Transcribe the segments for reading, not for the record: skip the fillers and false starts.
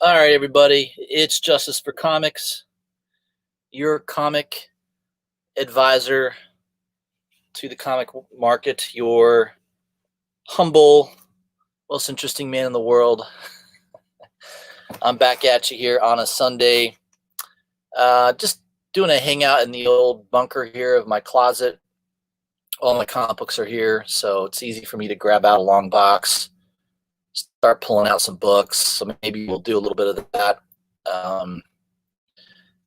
All right, everybody. It's Justice for Comics, your comic advisor to the comic market, your humble, most interesting man in the world. I'm back at you here on a Sunday. Just doing a hangout in the old bunker here of my closet. All my comic books are here, so it's easy for me to grab out a long box, start pulling out some books. So maybe we'll do a little bit of that.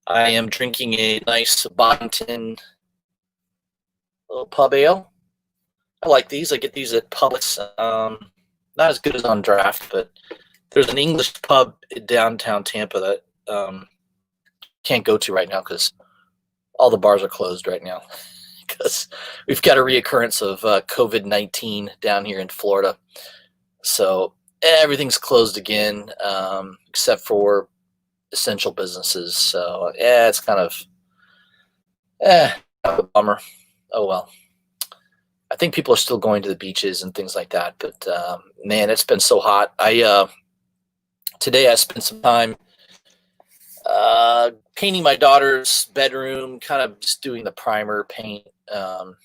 I am drinking a nice Boddington little pub ale. I like these. I get these at Publix. Not as good as on draft, but there's an English pub in downtown Tampa that can't go to right now because all the bars are closed right now because we've got a reoccurrence of COVID-19 down here in Florida. So everything's closed again except for essential businesses. So yeah, it's kind of a bummer. Oh well. I think people are still going to the beaches and things like that, but man, it's been so hot. Today I spent some time painting my daughter's bedroom, kind of just doing the primer paint. Kind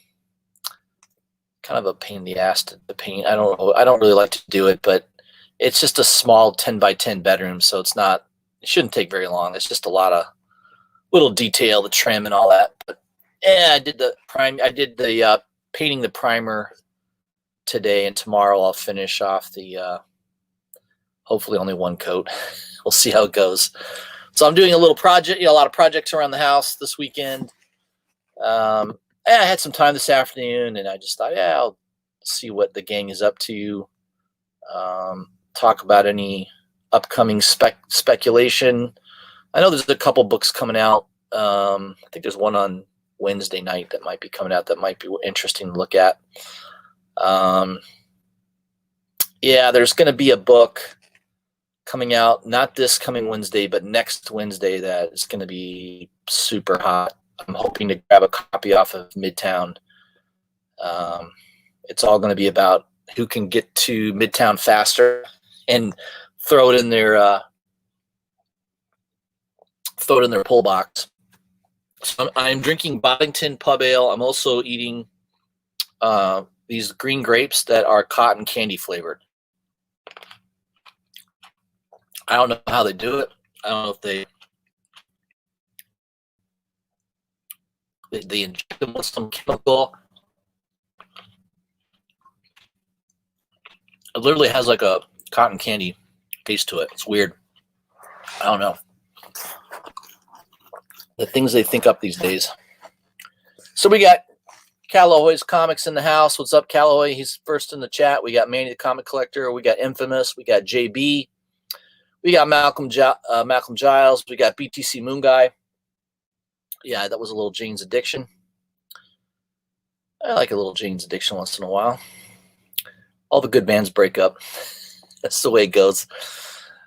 of a pain in the ass to paint. I don't really like to do it, but it's just a small 10 by 10 bedroom, so it shouldn't take very long. It's just a lot of little detail, the trim and all that. But yeah, I did the painting the primer today, and tomorrow I'll finish off the hopefully only one coat. We'll see how it goes. So I'm doing a little project, a lot of projects around the house this weekend. I had some time this afternoon, and I just thought, I'll see what the gang is up to. Talk about any upcoming speculation. I know there's a couple books coming out. I think there's one on Wednesday night that might be coming out that might be interesting to look at. There's going to be a book coming out, not this coming Wednesday, but next Wednesday, that is going to be super hot. I'm hoping to grab a copy off of Midtown. It's all going to be about who can get to Midtown faster and throw it in their pull box. So I'm drinking Boddington Pub Ale. I'm also eating these green grapes that are cotton candy flavored. I don't know how they do it. I don't know if they inject them with some chemical. It literally has like a cotton candy taste to it. It's weird. I don't know. The things they think up these days. So we got Callaway's Comics in the house. What's up, Callaway? He's first in the chat. We got Manny the Comic Collector. We got Infamous. We got JB. We got Malcolm Giles. We got BTC Moon Guy. Yeah, that was a little Jane's Addiction. I like a little Jane's Addiction once in a while. All the good bands break up. That's the way it goes.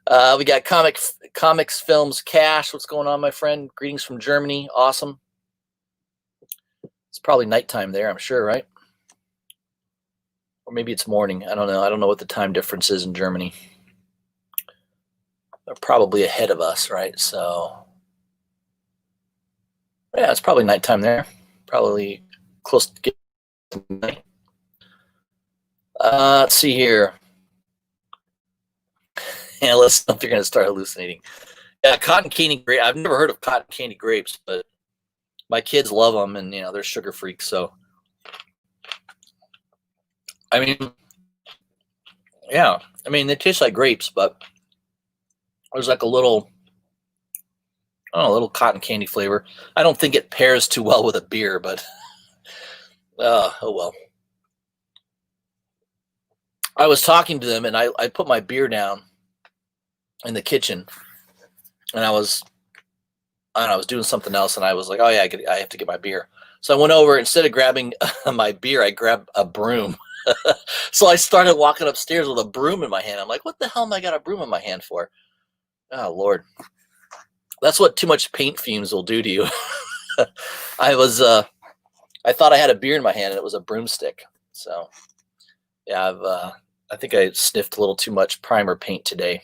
We got Comics Films Cash. What's going on, my friend? Greetings from Germany. Awesome. It's probably nighttime there, I'm sure, right? Or maybe it's morning. I don't know. I don't know what the time difference is in Germany. They're probably ahead of us, right? So, yeah, it's probably nighttime there. Probably close to getting night. Let's see here. Yeah, let's know if you're going to start hallucinating. Yeah, cotton candy grape. I've never heard of cotton candy grapes, but my kids love them, and they're sugar freaks. So, I mean, yeah, they taste like grapes, but there's like a little cotton candy flavor. I don't think it pairs too well with a beer, but oh well. I was talking to them, and I put my beer down in the kitchen, and I was doing something else, and I was like, oh yeah, I have to get my beer. So I went over, instead of grabbing my beer, I grabbed a broom. So I started walking upstairs with a broom in my hand. I'm like, what the hell am I got a broom in my hand for? Oh Lord. That's what too much paint fumes will do to you. I thought I had a beer in my hand, and it was a broomstick. So yeah, I think I sniffed a little too much primer paint today.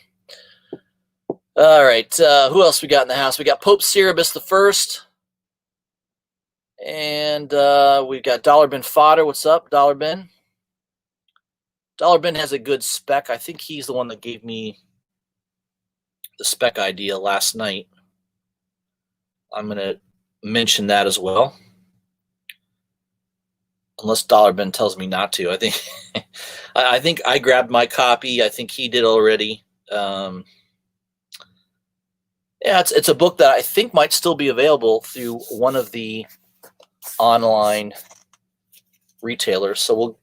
All right, who else we got in the house? We got Pope Cerebus the First, and we've got Dollar Bin Fodder. What's up, Dollar Bin? Dollar Bin has a good spec. I think he's the one that gave me the spec idea last night. I'm going to mention that as well, unless Dollar Bin tells me not to. I think I think I grabbed my copy. I think he did already. Yeah, it's a book that I think might still be available through one of the online retailers. So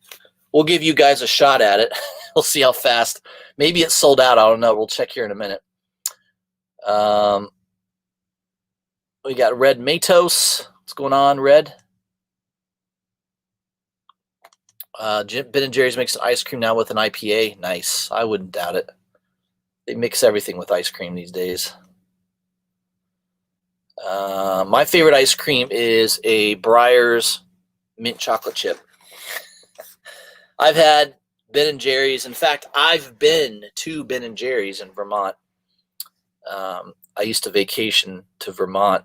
we'll give you guys a shot at it. We'll see how fast. Maybe it's sold out. I don't know. We'll check here in a minute. We got Red Matos. What's going on, Red? Ben & Jerry's makes an ice cream now with an IPA. Nice. I wouldn't doubt it. They mix everything with ice cream these days. My favorite ice cream is a Breyers mint chocolate chip. I've had Ben & Jerry's. In fact, I've been to Ben & Jerry's in Vermont. I used to vacation to Vermont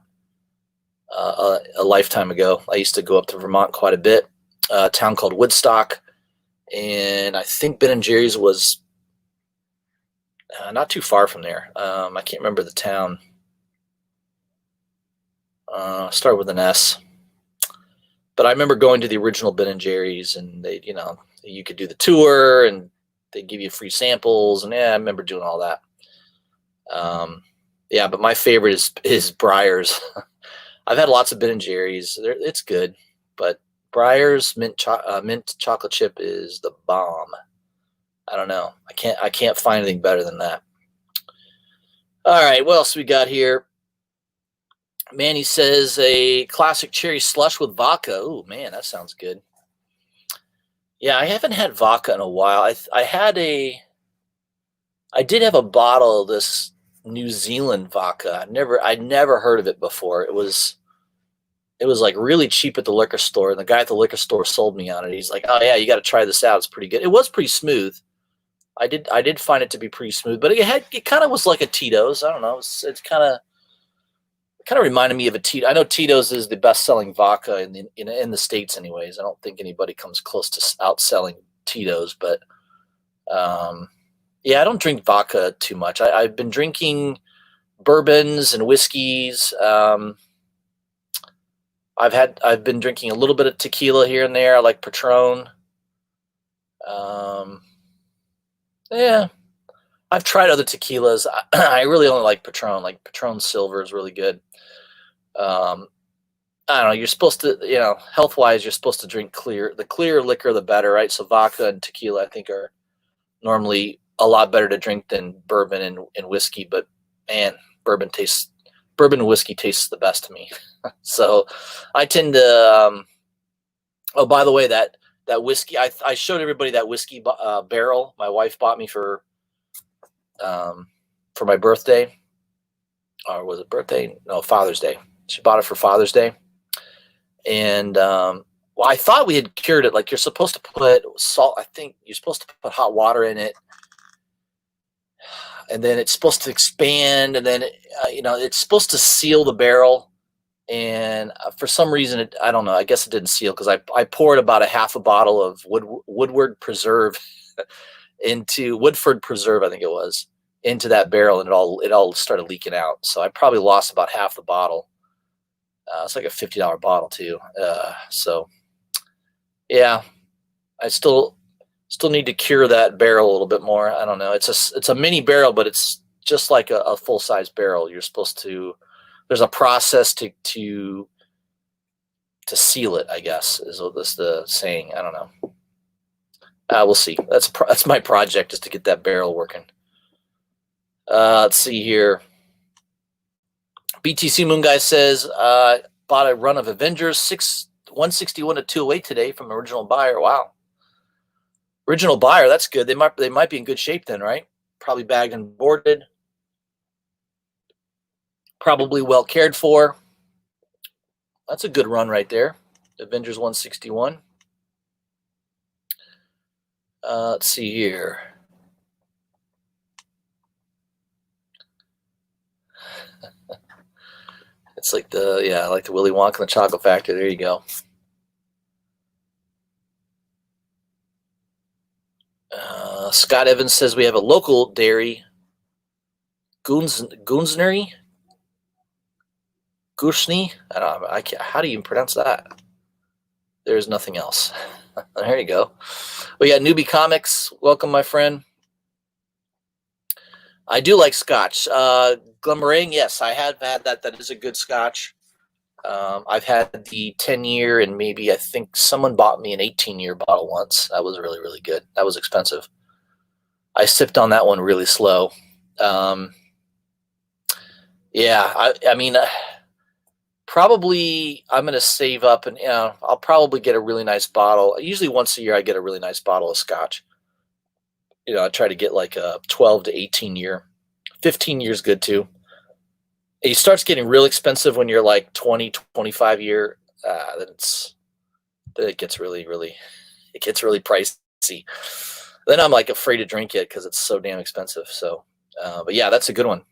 a lifetime ago. I used to go up to Vermont quite a bit, a town called Woodstock. And I think Ben & Jerry's was not too far from there. I can't remember the town. Started with an S. But I remember going to the original Ben & Jerry's, and they, you could do the tour, and they give you free samples, and yeah, I remember doing all that. Yeah, but my favorite is Breyers. I've had lots of Ben & Jerry's. It's good, but Breyers mint chocolate chip is the bomb. I don't know. I can't find anything better than that. All right, what else we got here? Manny says a classic cherry slush with vodka. Oh man, that sounds good. Yeah, I haven't had vodka in a while. I had a I did have a bottle of this New Zealand vodka. I'd never heard of it before. It was like really cheap at the liquor store, and the guy at the liquor store sold me on it. He's like, "Oh yeah, you got to try this out. It's pretty good." It was pretty smooth. I did find it to be pretty smooth, but it kind of was like a Tito's. I don't know. It's kind of reminded me of a Tito. I know Tito's is the best selling vodka in the States, anyways. I don't think anybody comes close to outselling Tito's, but yeah, I don't drink vodka too much. I've been drinking bourbons and whiskeys. I've been drinking a little bit of tequila here and there. I like Patron. Um, yeah, I've tried other tequilas. I really only like Patron. Like Patron Silver is really good. Um, I don't know. You're supposed to, health wise, you're supposed to drink clear. The clearer liquor, the better, right? So vodka and tequila, I think, are normally a lot better to drink than bourbon and whiskey. But man, bourbon and whiskey tastes the best to me. So I tend to. Oh, by the way, that whiskey, I showed everybody that whiskey barrel my wife bought me for my birthday, or was it birthday? No, Father's Day. She bought it for Father's Day, and well, I thought we had cured it. Like you're supposed to put salt. I think you're supposed to put hot water in it, and then it's supposed to expand, and then it's supposed to seal the barrel. And for some reason, I don't know. I guess it didn't seal because I poured about a half a bottle of Woodford Preserve Woodford Preserve, I think it was, into that barrel, and it all started leaking out. So I probably lost about half the bottle. It's like a $50 bottle too. So yeah, I still need to cure that barrel a little bit more. I don't know. It's a mini barrel, but it's just like a full size barrel. You're supposed to. There's a process to seal it, I guess, is the saying. I don't know. We'll see. That's my project, is to get that barrel working. Let's see here. BTC Moon Guy says, bought a run of Avengers 161 to 208 today from original buyer. Wow. Original buyer, that's good. They might be in good shape then, right? Probably bagged and boarded. Probably well cared for. That's a good run right there. Avengers 161. Let's see here. It's like like the Willy Wonka and the Chocolate Factory. There you go. Scott Evans says we have a local dairy, Gunsneri. Gushni? I don't know. How do you pronounce that? There's nothing else. There you go. We got Newbie Comics. Welcome, my friend. I do like Scotch. Glenmorangie, yes, I have had that. That is a good Scotch. I've had the 10-year, and maybe I think someone bought me an 18-year bottle once. That was really, really good. That was expensive. I sipped on that one really slow. Yeah, I mean, probably I'm going to save up, and I'll probably get a really nice bottle. Usually once a year I get a really nice bottle of Scotch. I try to get like a 12 to 18 year. 15 years good too. It starts getting real expensive when you're like 20, 25 year. Then it gets really, really, pricey. Then I'm like afraid to drink it because it's so damn expensive. So, but yeah, that's a good one.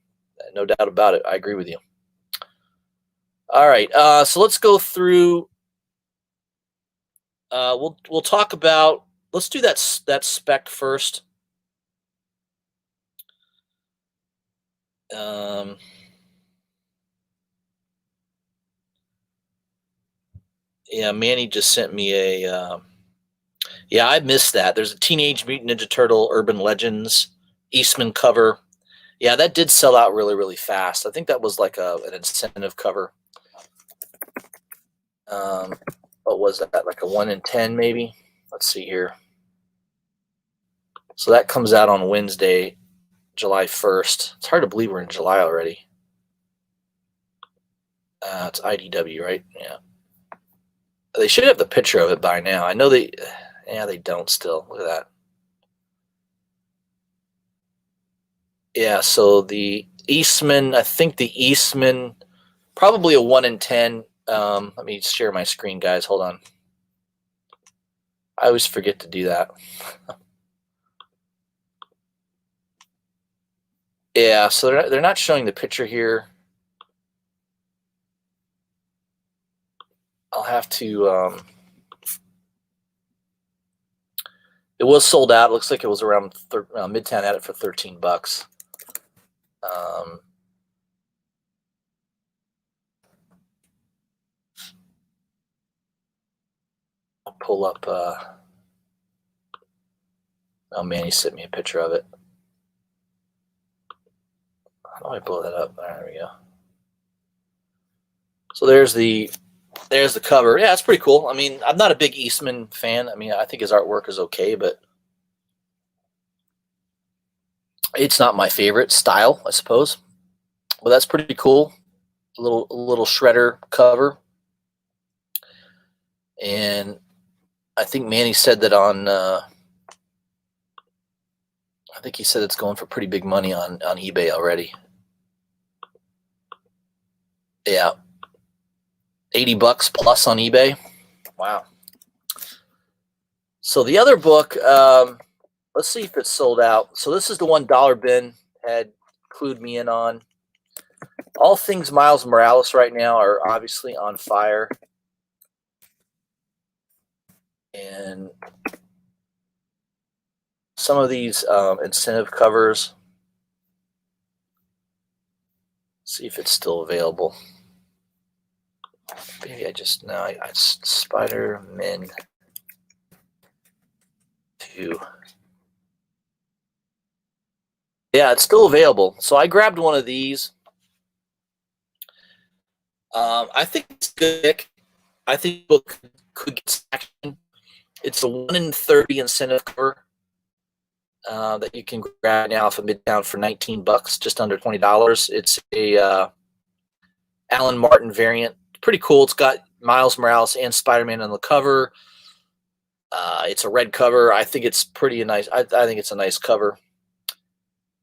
No doubt about it. I agree with you. All right. So let's go through. We'll talk about. Let's do that spec first. Yeah, Manny just sent me a. Yeah, I missed that. There's a Teenage Mutant Ninja Turtle Urban Legends Eastman cover. Yeah, that did sell out really, really fast. I think that was like an incentive cover. What was that? Like a 1 in 10, maybe? Let's see here. So that comes out on Wednesday, July 1st. It's hard to believe we're in July already. It's IDW, right? Yeah. They should have the picture of it by now. I know they don't still. Look at that. Yeah, so the Eastman, I think the Eastman, probably a 1 in 10. Let me share my screen, guys. Hold on. I always forget to do that. Yeah, so they're not showing the picture here. I'll have to. It was sold out. It looks like it was around Midtown had it for $13. I'll pull up. Oh man, he sent me a picture of it. How do I blow that up? There we go. So there's the cover. Yeah, it's pretty cool. I mean, I'm not a big Eastman fan. I mean, I think his artwork is okay, but it's not my favorite style, I suppose. But that's pretty cool. A little shredder cover. And I think Manny said that on I think he said it's going for pretty big money on eBay already. Yeah. $80 plus on eBay. Wow. So the other book, let's see if it's sold out. So this is the one Dollar Bin had clued me in on. All things Miles Morales right now are obviously on fire. And some of these incentive covers. See if it's still available. Maybe I just no. I Spider-Man 2. Yeah, it's still available. So I grabbed one of these. I think it's good. I think the book could get action. It's a 1 in 30 incentive cover that you can grab now off of Midtown for $19, just under $20. It's a Alan Martin variant. Pretty cool. It's got Miles Morales and Spider-Man on the cover. It's a red cover. I think it's pretty nice. I think it's a nice cover.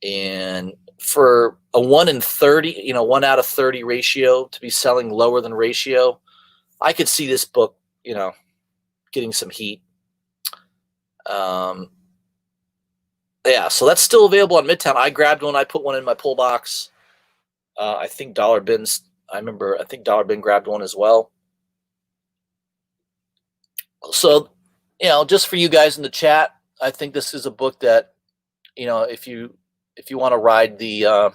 And for a 1 in 30, 1 out of 30 ratio to be selling lower than ratio, I could see this book, getting some heat. Yeah, so that's still available on Midtown. I grabbed one. I put one in my pull box. I think Dollar Bin's. I think Dollar Bin grabbed one as well. So, just for you guys in the chat, I think this is a book that, if you want to ride the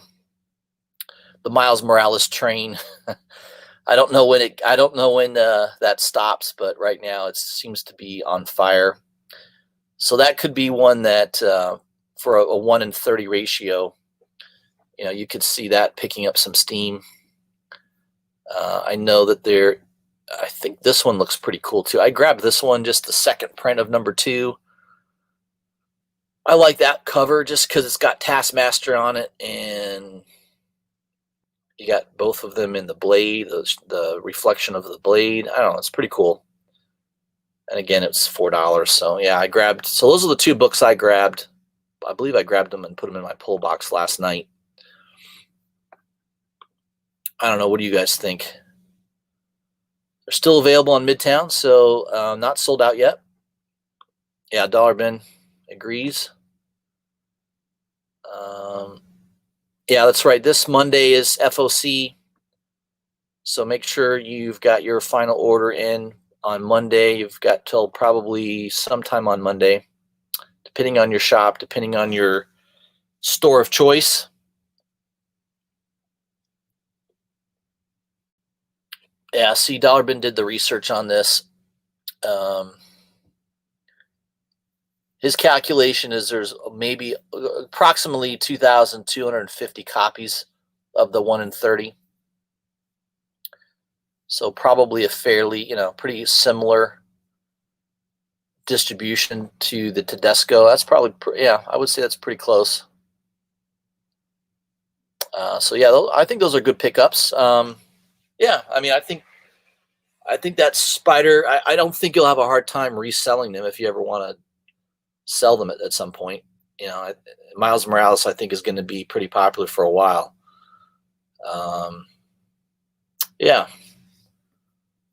Miles Morales train, I don't know when that stops, but right now it seems to be on fire. So that could be one that for a 1 in 30 ratio, you could see that picking up some steam. I know that I think this one looks pretty cool too. I grabbed this one, just the second print of number 2. I like that cover just because it's got Taskmaster on it, and you got both of them in the blade, the reflection of the blade. I don't know, it's pretty cool. And again, it's $4. So yeah, so those are the 2 books I grabbed. I believe I grabbed them and put them in my pull box last night. I don't know. What do you guys think? They're still available on Midtown, so not sold out yet. Yeah, Dollar Bin agrees. Yeah, that's right. This Monday is FOC, so make sure you've got your final order in on Monday. You've got till probably sometime on Monday, depending on your shop, depending on your store of choice. Yeah, see, Dollar Bin did the research on this. His calculation is there's maybe approximately 2,250 copies of the 1 in 30. So probably a fairly, pretty similar distribution to the Tedesco. That's probably, I would say that's pretty close. So yeah, I think those are good pickups. Yeah, I mean, I think that Spider, I don't think you'll have a hard time reselling them if you ever want to sell them at some point. Miles Morales, I think, is going to be pretty popular for a while. Yeah,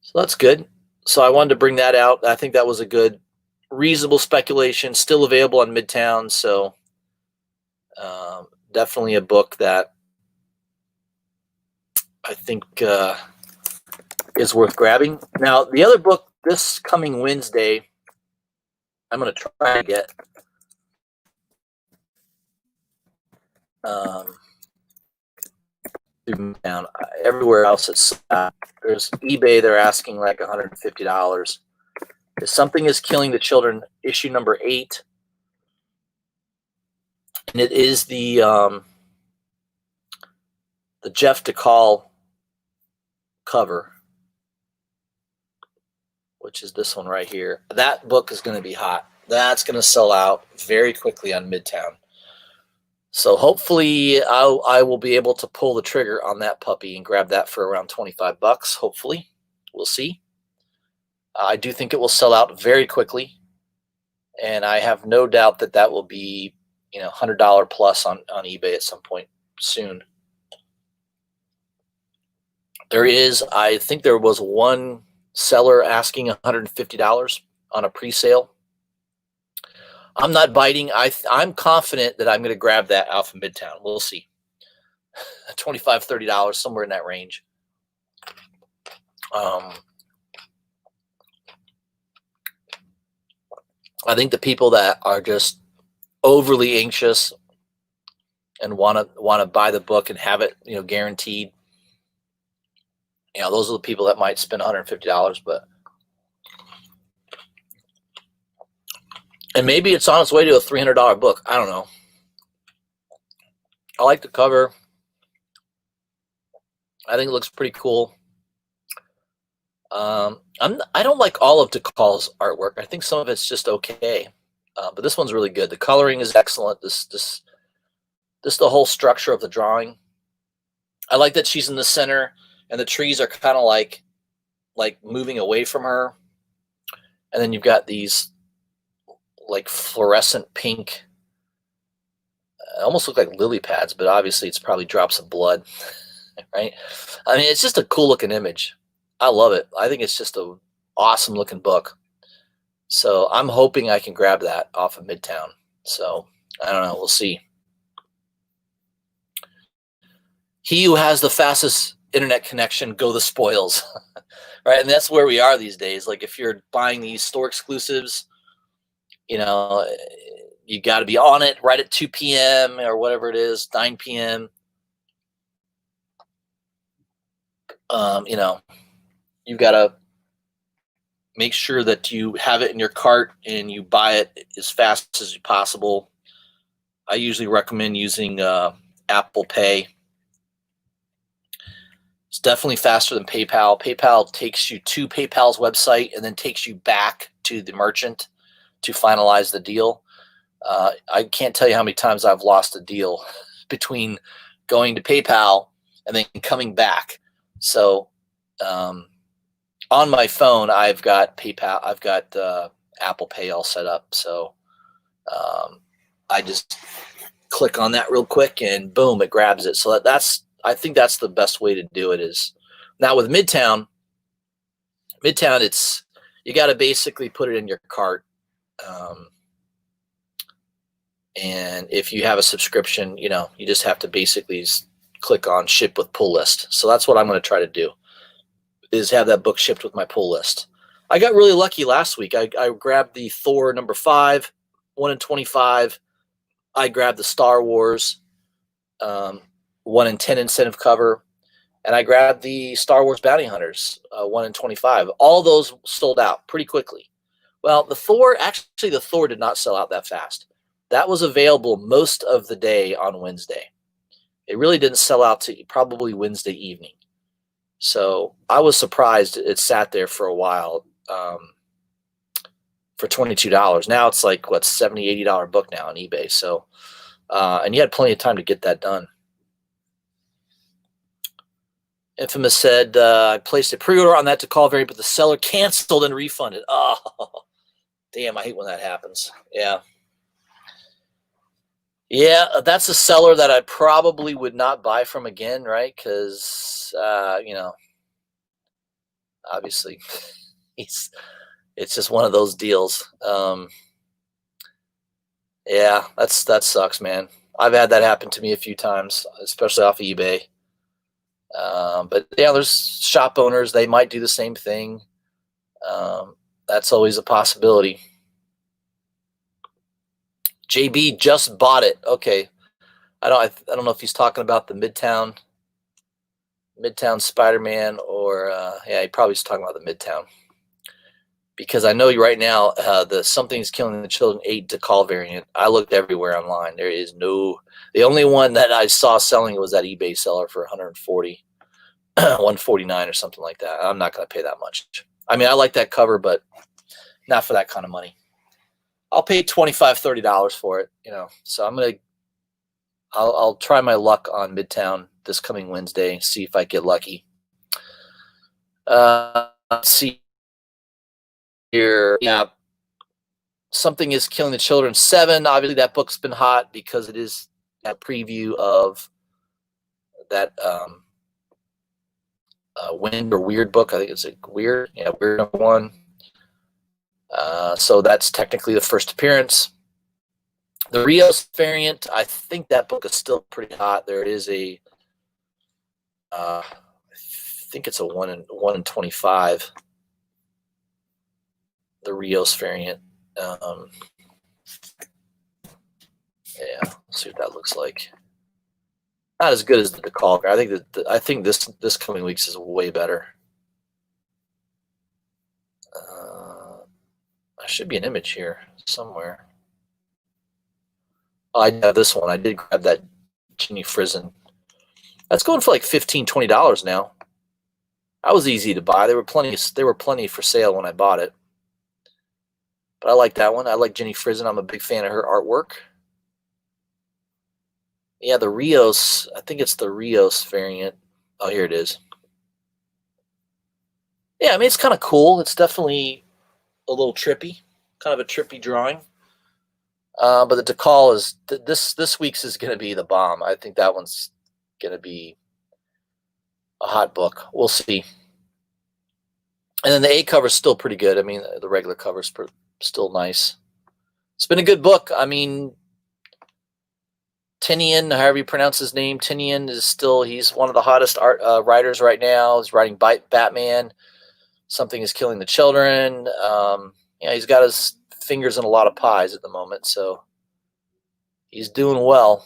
so that's good. So I wanted to bring that out. I think that was a good, reasonable speculation. Still available on Midtown, so definitely a book that I think is worth grabbing. Now, the other book this coming Wednesday, I'm going to try to get. Down everywhere else it's there's eBay, they're asking like $150. If Something is Killing the Children, issue number 8, and it is the Jeff DeCall cover, which is this one right here. That book is going to be hot. That's going to sell out very quickly on Midtown. So hopefully I will be able to pull the trigger on that puppy and grab that for around $25. Hopefully, we'll see. I do think it will sell out very quickly, and I have no doubt that that will be, $100 plus on eBay at some point soon. I think there was one seller asking $150 on a pre-sale. I'm not biting. I'm confident that I'm going to grab that out from Midtown. We'll see. $25, $30, somewhere in that range. I think the people that are just overly anxious and want to buy the book and have it, guaranteed, those are the people that might spend $150. And maybe it's on its way to a $300 book. I don't know. I like the cover. I think it looks pretty cool. I don't like all of DeCall's artwork. I think some of it's just okay, but this one's really good. The coloring is excellent. This the whole structure of the drawing. I like that she's in the center, and the trees are kind of like moving away from her, and then you've got these like fluorescent pink, almost look like lily pads, but obviously it's probably drops of blood, right? I mean, it's just a cool looking image. I love it. I think it's just a awesome looking book. So I'm hoping I can grab that off of Midtown. So I don't know. We'll see. He who has the fastest internet connection, go the spoils, right? And that's where we are these days. Like if you're buying these store exclusives, you got to be on it right at 2 p.m. or whatever it is, 9 p.m. You've got to make sure that you have it in your cart and you buy it as fast as possible. I usually recommend using Apple Pay. It's definitely faster than PayPal. PayPal takes you to PayPal's website and then takes you back to the merchant to finalize the deal. I can't tell you how many times I've lost a deal between going to PayPal and then coming back. So on my phone, I've got PayPal, I've got Apple Pay all set up. So I just click on that real quick and boom, it grabs it. So I think that's the best way to do it. Is now with Midtown, it's, you got to basically put it in your cart. And if you have a subscription, you just have to basically click on ship with pull list. So that's what I'm going to try to do, is have that book shipped with my pull list. I got really lucky last week. I grabbed the Thor number 5, 1 in 25. I grabbed the Star Wars 1 in 10 incentive cover, and I grabbed the Star Wars Bounty Hunters 1 in 25. All those sold out pretty quickly. Well, the Thor did not sell out that fast. That was available most of the day on Wednesday. It really didn't sell out to probably Wednesday evening. So I was surprised it sat there for a while for $22. Now it's like, $70, $80 book now on eBay. So, and you had plenty of time to get that done. Infamous said, I placed a pre-order on that DeCall variant, but the seller canceled and refunded. Oh, damn, I hate when that happens. Yeah. Yeah, that's a seller that I probably would not buy from again, right? Because obviously, he's it's just one of those deals. Yeah, that sucks, man. I've had that happen to me a few times, especially off of eBay. But yeah, there's shop owners, they might do the same thing. Um, that's always a possibility. JB just bought it. Okay, I don't know if he's talking about the Midtown Spider-Man, or yeah, he probably is talking about the Midtown, because I know right now the Something's Killing the Children 8 Decall variant. I looked everywhere online. There is no. The only one that I saw selling was that eBay seller for 140, 149 or something like that. I'm not going to pay that much. I mean, I like that cover, but not for that kind of money. I'll pay $25, $30 for it, So I'll try my luck on Midtown this coming Wednesday, see if I get lucky. Let's see here. Yeah, Something is Killing the Children 7. Obviously, that book's been hot because it is a preview of that Wind or Weird book. I think it's a Weird. Yeah, Weird #1. So that's technically the first appearance. The Rios variant, I think that book is still pretty hot. There is I think it's a 1 in 25. The Rios variant. Yeah, let's see what that looks like. Not as good as the Decall. I think this coming week's is way better. There should be an image here somewhere. Oh, I have this one. I did grab that Ginny Frizen. That's going for like $15, $20 now. That was easy to buy. There were plenty for sale when I bought it. But I like that one. I like Ginny Frizen. I'm a big fan of her artwork. Yeah, the Rios. I think it's the Rios variant. Oh, here it is. Yeah, I mean, it's kind of cool. It's definitely a little trippy, kind of a trippy drawing. But the Decall is this week's is going to be the bomb. I think that one's going to be a hot book. We'll see. And then the A cover is still pretty good. I mean, the regular cover is still nice. It's been a good book. I mean, Tynion, however you pronounce his name, Tynion he's one of the hottest writers right now. He's writing Batman. Something is Killing the Children. He's got his fingers in a lot of pies at the moment, so he's doing well.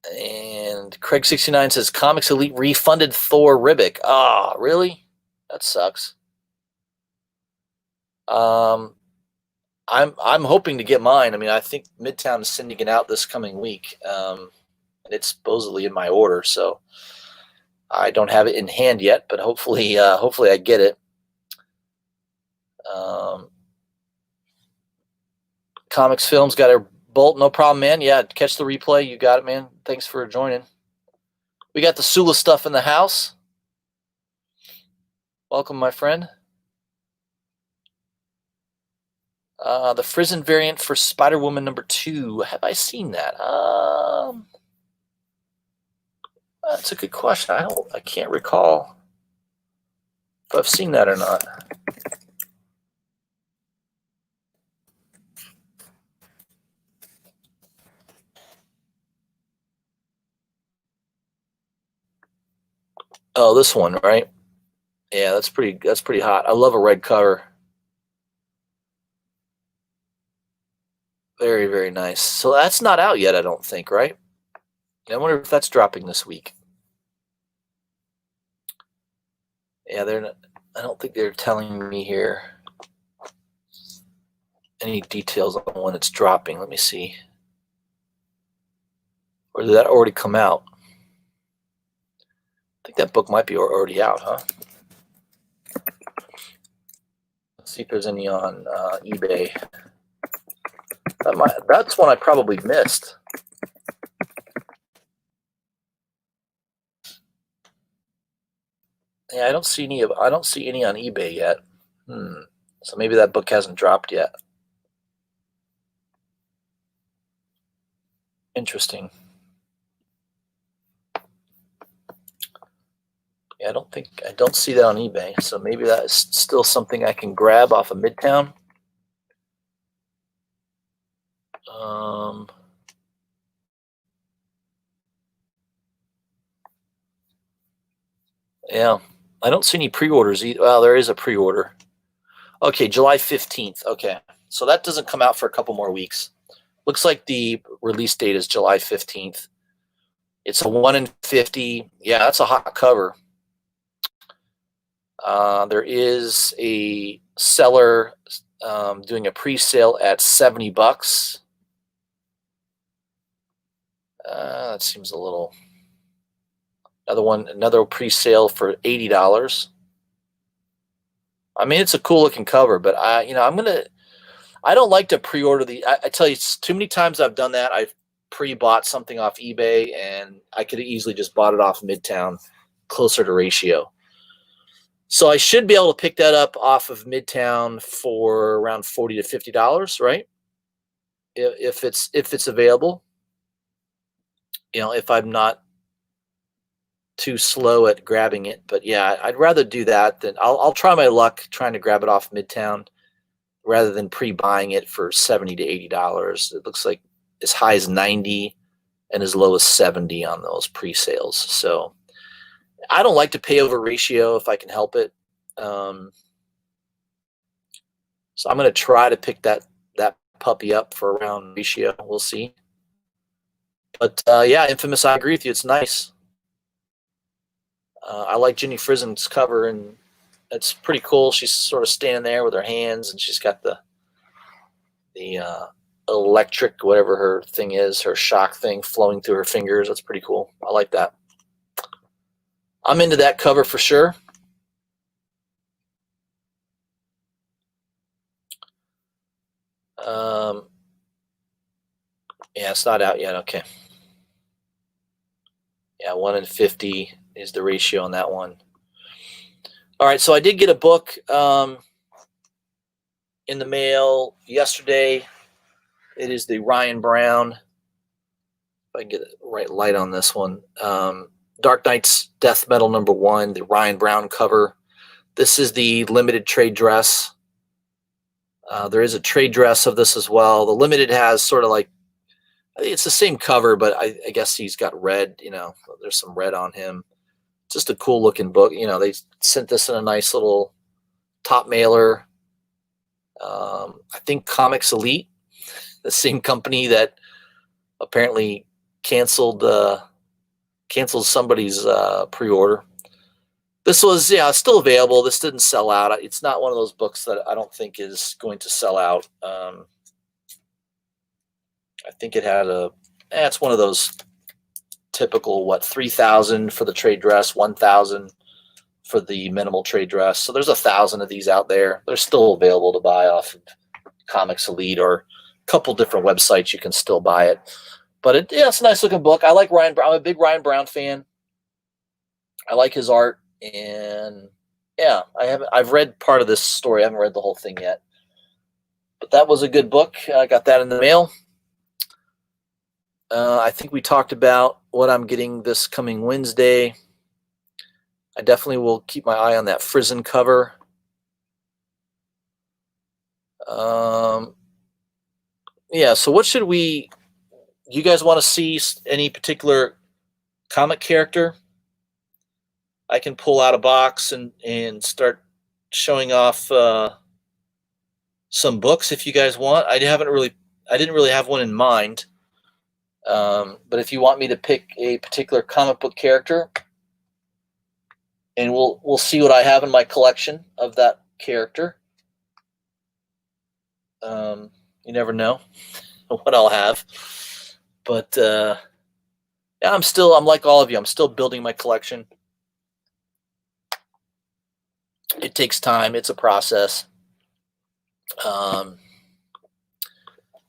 And Craig69 says Comics Elite refunded Thor Ribic. Ah, really? That sucks. I'm hoping to get mine. I mean, I think Midtown is sending it out this coming week. And it's supposedly in my order, so I don't have it in hand yet, but hopefully I get it. Comics Films got a Bolt, no problem, man. Yeah, catch the replay. You got it, man. Thanks for joining. We got the Sula stuff in the house. Welcome, my friend. The Frizen variant for Spider-Woman #2. Have I seen that? That's a good question. I can't recall if I've seen that or not. Oh, this one, right? Yeah, that's pretty hot. I love a red cover. Very, very nice. So that's not out yet, I don't think, right? I wonder if that's dropping this week. Yeah, I don't think they're telling me here any details on when it's dropping. Let me see. Or did that already come out? I think that book might be already out, huh? Let's see if there's any on eBay. That's one I probably missed. Yeah, I don't see any on eBay yet. So maybe that book hasn't dropped yet. Interesting. Yeah, I don't see that on eBay. So maybe that is still something I can grab off of Midtown. Yeah, I don't see any pre-orders either. Well, there is a pre-order. Okay, July 15th. Okay, so that doesn't come out for a couple more weeks. Looks like the release date is July 15th. It's a 1 in 50. Yeah, that's a hot cover. There is a seller doing a pre-sale at $70. That seems a little. Another pre-sale for $80. I mean, it's a cool looking cover, but I don't like to pre-order I tell you, it's too many times I've done that. I've pre-bought something off eBay, and I could have easily just bought it off Midtown, closer to ratio. So I should be able to pick that up off of Midtown for around $40 to $50, right? If it's available, if I'm not too slow at grabbing it. But yeah, I'd rather do that than I'll try my luck trying to grab it off Midtown rather than pre-buying it for $70 to $80. It looks like as high as 90 and as low as 70 on those pre-sales. So I don't like to pay over ratio if I can help it. So I'm going to try to pick that puppy up for around ratio. We'll see. But yeah, Infamous, I agree with you. It's nice. I like Ginny Frizen's cover, and it's pretty cool. She's sort of standing there with her hands, and she's got the electric, whatever her thing is, her shock thing flowing through her fingers. That's pretty cool. I like that. I'm into that cover for sure. Yeah, it's not out yet. Okay. Yeah, 1 in 50 is the ratio on that one. All right, so I did get a book in the mail yesterday. It is the Ryan Brown. If I can get the right light on this one. Dark Knight's Death Metal #1, the Ryan Brown cover. This is the limited trade dress. There is a trade dress of this as well. The limited has sort of like, it's the same cover, but I guess he's got red, there's some red on him. Just a cool looking book. They sent this in a nice little top mailer. I think Comics Elite, the same company that apparently canceled somebody's pre-order. This was, still available. This didn't sell out. It's not one of those books that I don't think is going to sell out. I think it had it's one of those typical, 3,000 for the trade dress, 1,000 for the minimal trade dress. So there's 1,000 of these out there. They're still available to buy off of Comics Elite or a couple different websites. You can still buy it. But it's a nice looking book. I like Ryan Brown. I'm a big Ryan Brown fan. I like his art. And yeah, I've read part of this story. I haven't read the whole thing yet, but that was a good book. I got that in the mail. I think we talked about what I'm getting this coming Wednesday. I definitely will keep my eye on that Frizen cover. Yeah, so what should you guys want to see any particular comic character? I can pull out a box and start showing off some books if you guys want. I didn't really have one in mind. But if you want me to pick a particular comic book character, and we'll see what I have in my collection of that character. You never know what I'll have. But yeah, I'm like all of you. I'm still building my collection. It takes time. It's a process.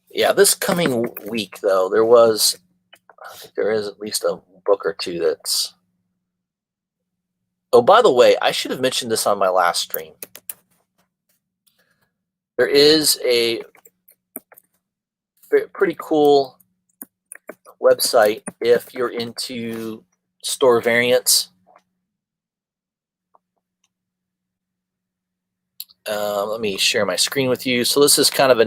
Yeah, this coming week, though, I think there is at least a book or two that's... Oh, by the way, I should have mentioned this on my last stream. there is a pretty cool website if you're into store variants. Let me share my screen with you. So this is kind of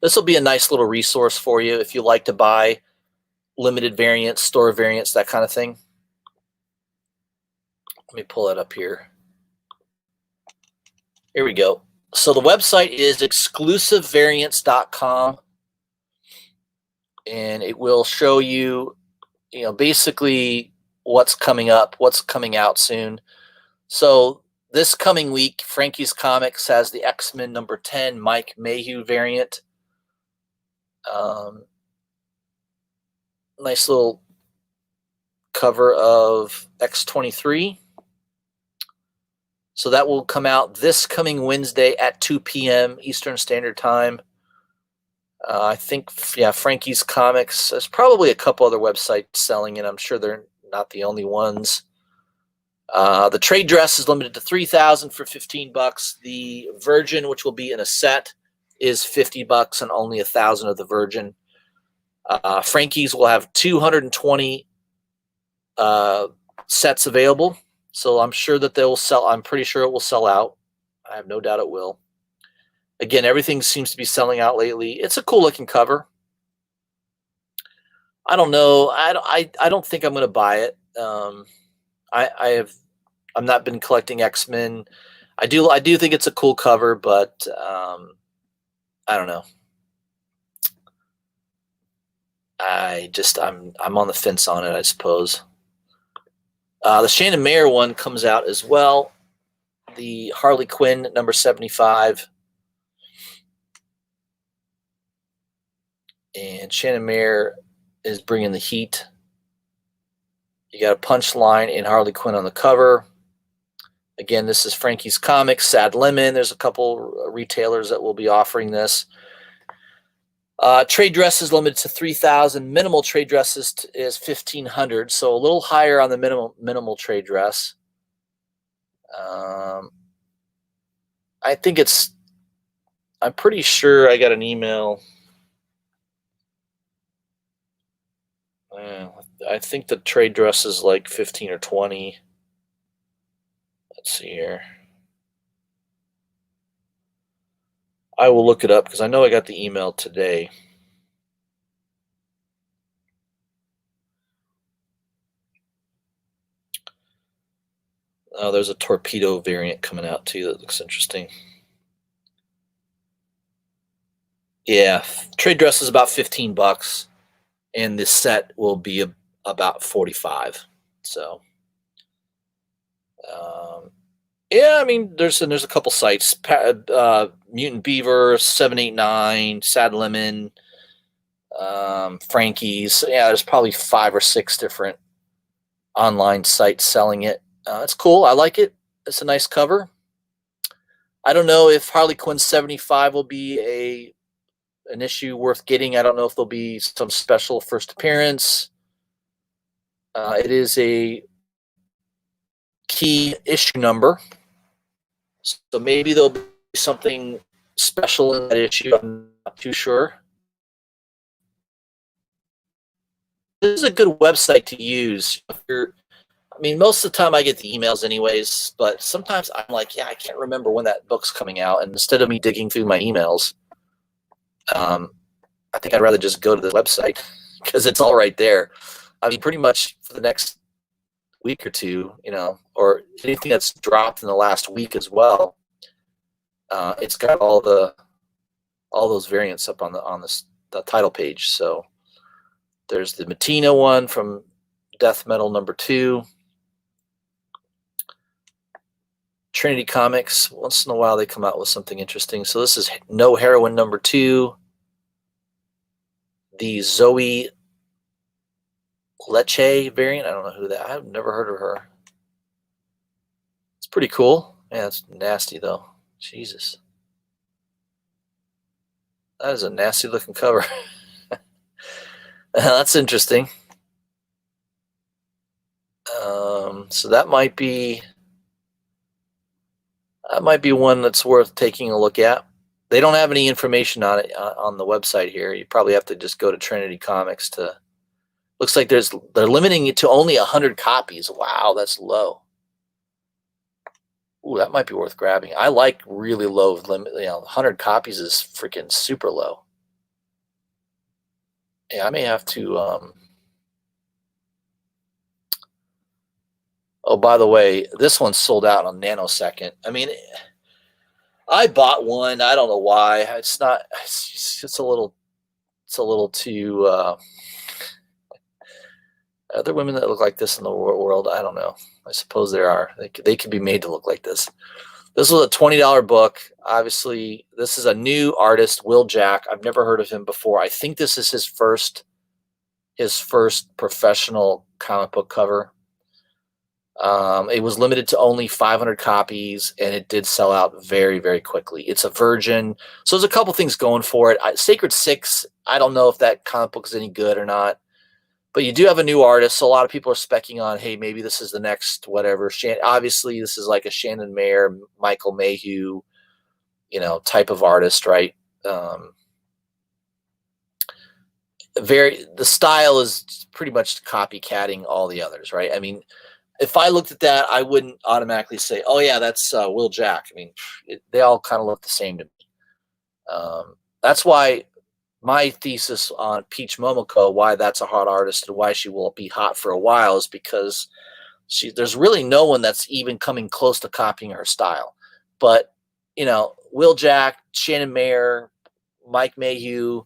this will be a nice little resource for you if you like to buy limited variants, store variants, that kind of thing. Let me pull it up here. Here we go. So the website is exclusivevariants.com, and it will show you, basically what's coming up, what's coming out soon. So this coming week, Frankie's Comics has the X-Men number 10 Mike Mayhew variant. Nice little cover of X-23. So that will come out this coming Wednesday at 2 p.m. Eastern Standard Time. I think, Frankie's Comics. There's probably a couple other websites selling it. I'm sure they're not the only ones. The trade dress is limited to 3,000 for $15. The Virgin, which will be in a set, is $50 and only 1,000 of the Virgin. Frankie's will have 220 sets available. So I'm sure that they will sell. I'm pretty sure it will sell out. I have no doubt it will. Again, everything seems to be selling out lately. It's a cool looking cover. I don't know. I don't think I'm going to buy it. I've not been collecting X-Men. I do think it's a cool cover, but I don't know. I'm on the fence on it, I suppose. The Shannon Mayer one comes out as well. The Harley Quinn number 75. And Shannon Mayer is bringing the heat. You got a Punchline and Harley Quinn on the cover. Again, this is Frankie's Comics, Sad Lemon. There's a couple retailers that will be offering this. Trade dress is limited to 3,000. Minimal trade dress is 1,500, so a little higher on the minimal trade dress. I think I'm pretty sure I got an email. I think the trade dress is like 15 or 20. Let's see here. I will look it up because I know I got the email today. Oh, there's a torpedo variant coming out too that looks interesting. Yeah, trade dress is about $15, and this set will be about 45. So, yeah, I mean, there's a couple sites: Mutant Beaver, 789, Sad Lemon, Frankie's. Yeah, there's probably 5 or 6 different online sites selling it. It's cool. I like it. It's a nice cover. I don't know if Harley Quinn 75 will be an issue worth getting. I don't know if there'll be some special first appearance. It is a key issue number, so maybe there'll be something special in that issue. I'm not too sure. This is a good website to use. Most of the time I get the emails anyways, but sometimes I'm like, I can't remember when that book's coming out. And instead of me digging through my emails, I think I'd rather just go to the website because it's all right there. I mean, pretty much for the next week or two, or anything that's dropped in the last week as well. It's got all those variants up on the title page. So there's the Matina one from Death Metal number 2. Trinity Comics, once in a while they come out with something interesting. So this is No Heroine number 2. The Zoe Leche variant. I don't know who that. I've never heard of her. It's pretty cool. Yeah, it's nasty though. Jesus. That is a nasty looking cover. That's interesting. So that might be one that's worth taking a look at. They don't have any information on it on the website here. You probably have to just go to Trinity Comics to. Looks like they're limiting it to only 100 copies. Wow, that's low. Ooh, that might be worth grabbing. I like really low limit. 100 copies is freaking super low. Yeah, I may have to. Oh, by the way, this one's sold out in a nanosecond. I mean, I bought one. I don't know why. It's not. It's a little. It's a little too. Are there women that look like this in the world? I don't know. I suppose there are. They could be made to look like this. This was a $20 book. Obviously, this is a new artist, Will Jack. I've never heard of him before. I think this is his first professional comic book cover. It was limited to only 500 copies, and it did sell out very, very quickly. It's a virgin, so there's a couple things going for it. Sacred Six, I don't know if that comic book is any good or not, but you do have a new artist, so a lot of people are specking on, hey, maybe this is the next whatever. Obviously, this is like a Shannon Mayer, Michael Mayhew, type of artist, right? The style is pretty much copycatting all the others, right? I mean, if I looked at that, I wouldn't automatically say, oh, yeah, that's Will Jack. I mean, they all kind of look the same to me. That's why my thesis on Peach Momoko, why that's a hot artist and why she will be hot for a while, is because there's really no one that's even coming close to copying her style. But, Will Jack, Shannon Mayer, Mike Mayhew,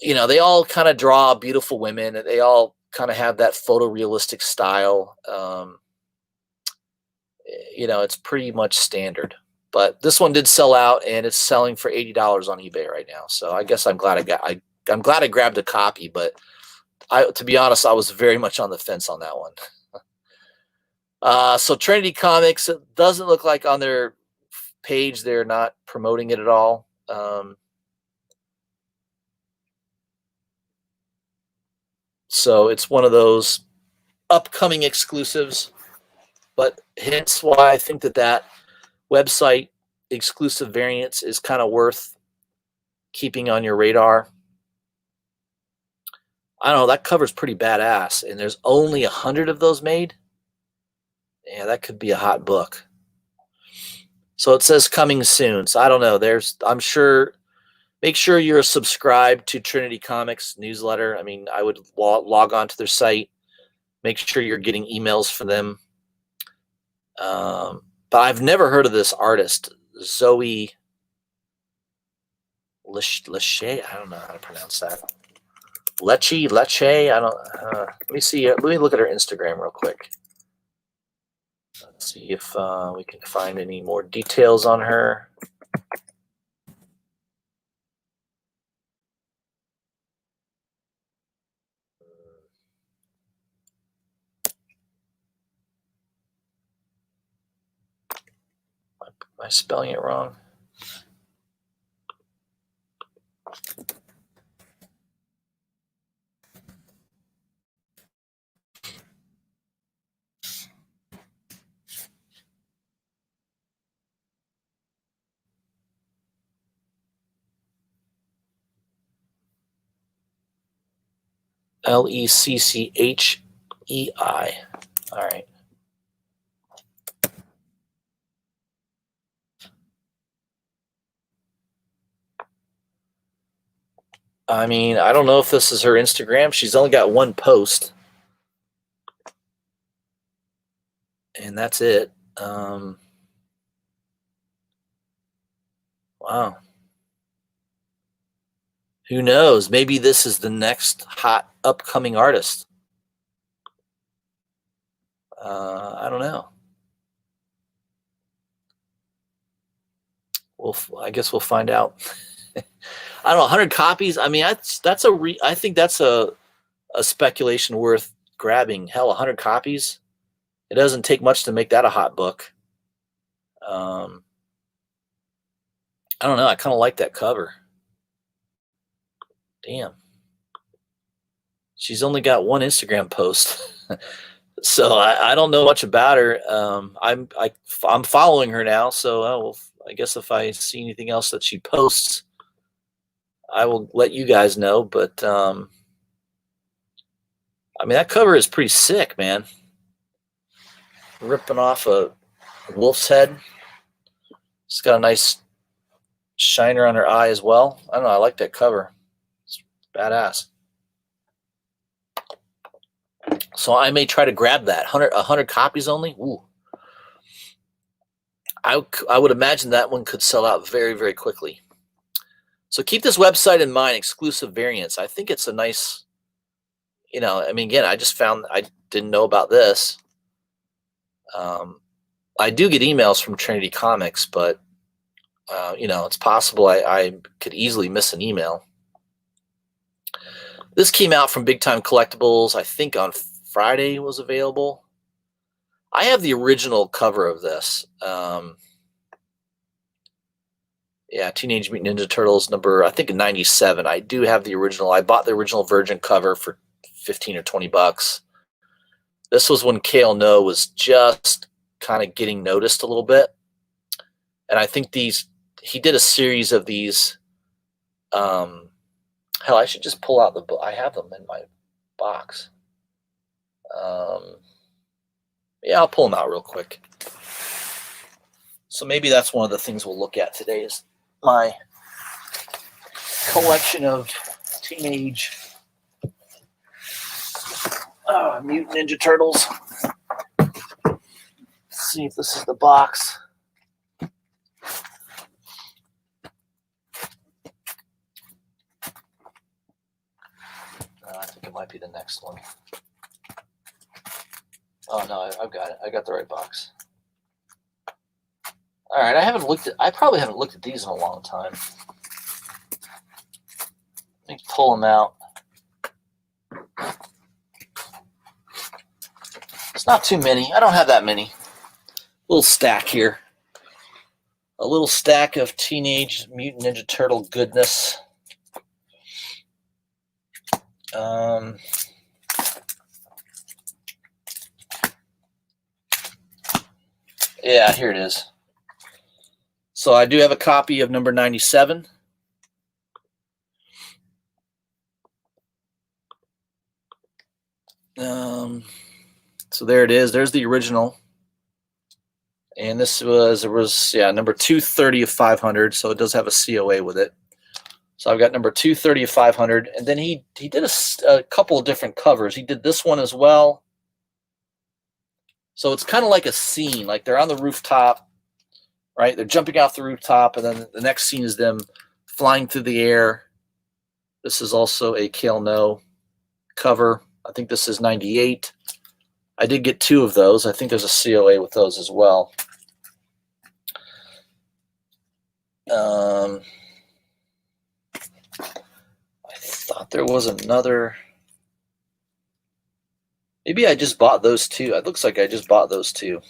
they all kind of draw beautiful women. They all kind of have that photorealistic style. It's pretty much standard. But this one did sell out, and it's selling for $80 on eBay right now. So I guess I'm glad I'm glad I grabbed a copy. But to be honest, I was very much on the fence on that one. So Trinity Comics, it doesn't look like on their page they're not promoting it at all. So it's one of those upcoming exclusives, but hence why I think that website exclusive variants is kind of worth keeping on your radar. I don't know, that cover's pretty badass, and there's only 100 of those made. Yeah, that could be a hot book. So it says coming soon. So I don't know. I'm sure. Make sure you're subscribed to Trinity Comics newsletter. I mean, I would log on to their site. Make sure you're getting emails from them. But I've never heard of this artist, Zoe Leche. I don't know how to pronounce that. Leche. I don't. Let me see. Let me look at her Instagram real quick. Let's see if we can find any more details on her. Am I spelling it wrong? Lecchei. All right. I mean, I don't know if this is her Instagram. She's only got one post. And that's it. Wow. Who knows? Maybe this is the next hot upcoming artist. I don't know. I guess we'll find out. I don't know. 100 copies. I mean, I think that's a speculation worth grabbing. Hell, 100 copies. It doesn't take much to make that a hot book. I don't know. I kind of like that cover. Damn. She's only got one Instagram post. So I don't know much about her. I'm following her now, so I guess if I see anything else that she posts, I will let you guys know. But I mean, that cover is pretty sick, man. Ripping off a wolf's head. It's got a nice shiner on her eye as well. I don't know. I like that cover. It's badass. So I may try to grab that. 100 copies only. Ooh. I would imagine that one could sell out very, very quickly. So keep this website in mind, exclusive variants. I think it's a nice, I mean, again, I just found, I didn't know about this. I do get emails from Trinity Comics, but, it's possible I could easily miss an email. This came out from Big Time Collectibles, I think on Friday was available. I have the original cover of this. Yeah, Teenage Mutant Ninja Turtles number, I think 97. I do have the original. I bought the original Virgin cover for 15 or 20 bucks. This was when Kale No was just kind of getting noticed a little bit. And I think he did a series of these. Hell, I should just pull out the book. I have them in my box. Yeah, I'll pull them out real quick. So maybe that's one of the things we'll look at today is my collection of Teenage Mutant Ninja Turtles. Let's see if this is the box. I think it might be the next one. Oh no, I've got it. I got the right box. All right, I probably haven't looked at these in a long time. Let me pull them out. It's not too many. I don't have that many. Little stack here. A little stack of Teenage Mutant Ninja Turtle goodness. Yeah, here it is. So I do have a copy of number 97. So there it is. There's the original. And this was number 230 of 500. So it does have a COA with it. So I've got number 230 of 500. And then he did a couple of different covers. He did this one as well. So it's kind of like a scene, like they're on the rooftop, right? They're jumping off the rooftop, and then the next scene is them flying through the air. This is also a Kale No cover. I think this is 98. I did get 2 of those. I think there's a COA with those as well. I thought there was another. Maybe I just bought those 2. It looks like I just bought those 2.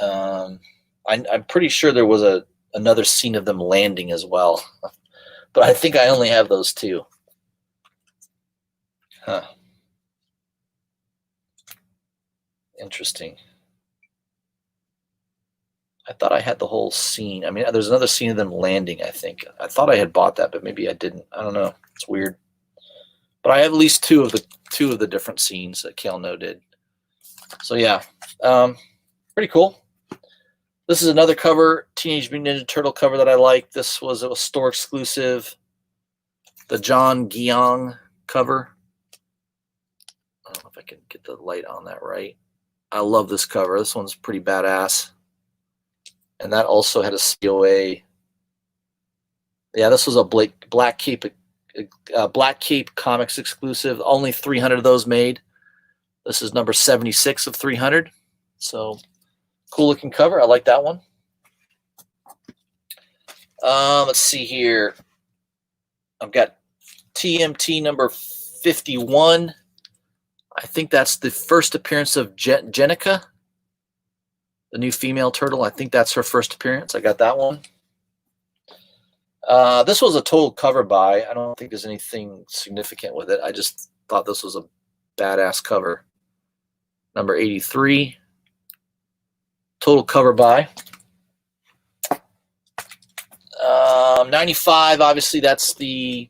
I'm pretty sure there was another scene of them landing as well. But I think I only have those 2. Huh. Interesting. I thought I had the whole scene. I mean, there's another scene of them landing, I think. I thought I had bought that, but maybe I didn't. I don't know. It's weird. But I have at least 2 of the different scenes that Kale No did. So yeah, pretty cool. This is another cover, Teenage Mutant Ninja Turtle cover that I like. This was a store exclusive, the John Geong cover. I don't know if I can get the light on that right. I love this cover. This one's pretty badass. And that also had a COA. Yeah, this was a Black Cape Comics exclusive. Only 300 of those made. This is number 76 of 300. So cool looking cover. I like that one. Let's see here. I've got TMT number 51. I think that's the first appearance of Jenica, the new female turtle. I think that's her first appearance. I got that one. This was a total cover buy. I don't think there's anything significant with it. I just thought this was a badass cover. Number 83. Total cover buy. 95, obviously, that's the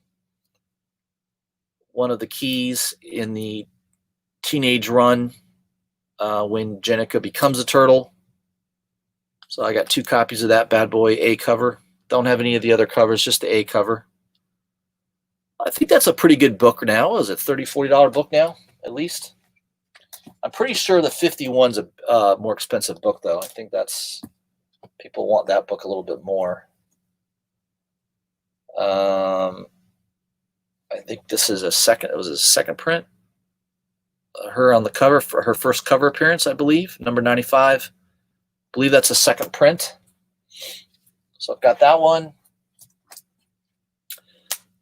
one of the keys in the teenage run when Jennika becomes a turtle. So I got 2 copies of that bad boy, A cover. Don't have any of the other covers, just the A cover. I think that's a pretty good book now. Is it $30, $40 book now, at least? I'm pretty sure the 51's a more expensive book, though. I think that's people want that book a little bit more. I think this is a second. It was a second print. Her on the cover for her first cover appearance, I believe, number 95. I believe that's a second print. So I've got that one.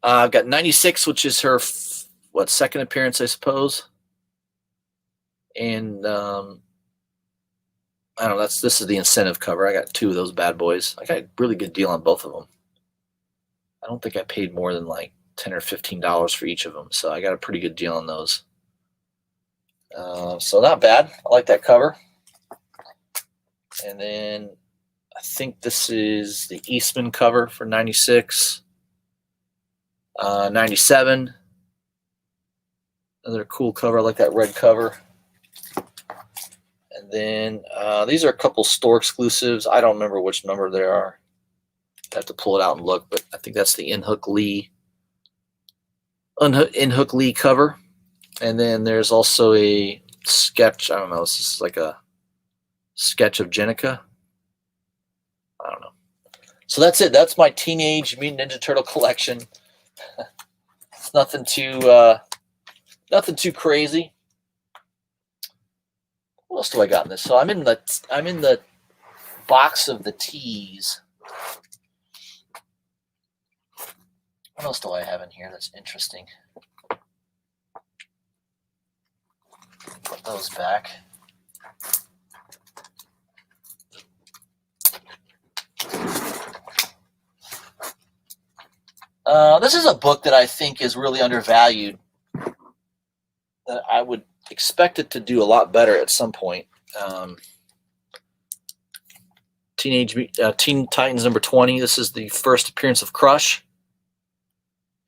I've got 96, which is her second appearance, I suppose. And I don't know. This is the incentive cover. I got 2 of those bad boys. I got a really good deal on both of them. I don't think I paid more than like $10 or $15 for each of them, so I got a pretty good deal on those. So not bad. I like that cover. And then I think this is the Eastman cover for 96. 97. Another cool cover. I like that red cover. And then these are a couple store exclusives. I don't remember which number they are. I have to pull it out and look, but I think that's the Inhook Lee cover. And then there's also a sketch. I don't know. This is like a sketch of Jennika. I don't know. So that's it. That's my Teenage Mutant Ninja Turtle collection. It's nothing too crazy. What else do I got in this? So I'm in the box of the tees. What else do I have in here that's interesting? Put those back. This is a book that I think is really undervalued. That I would expect it to do a lot better at some point. Teen Titans number 20. This is the first appearance of Crush.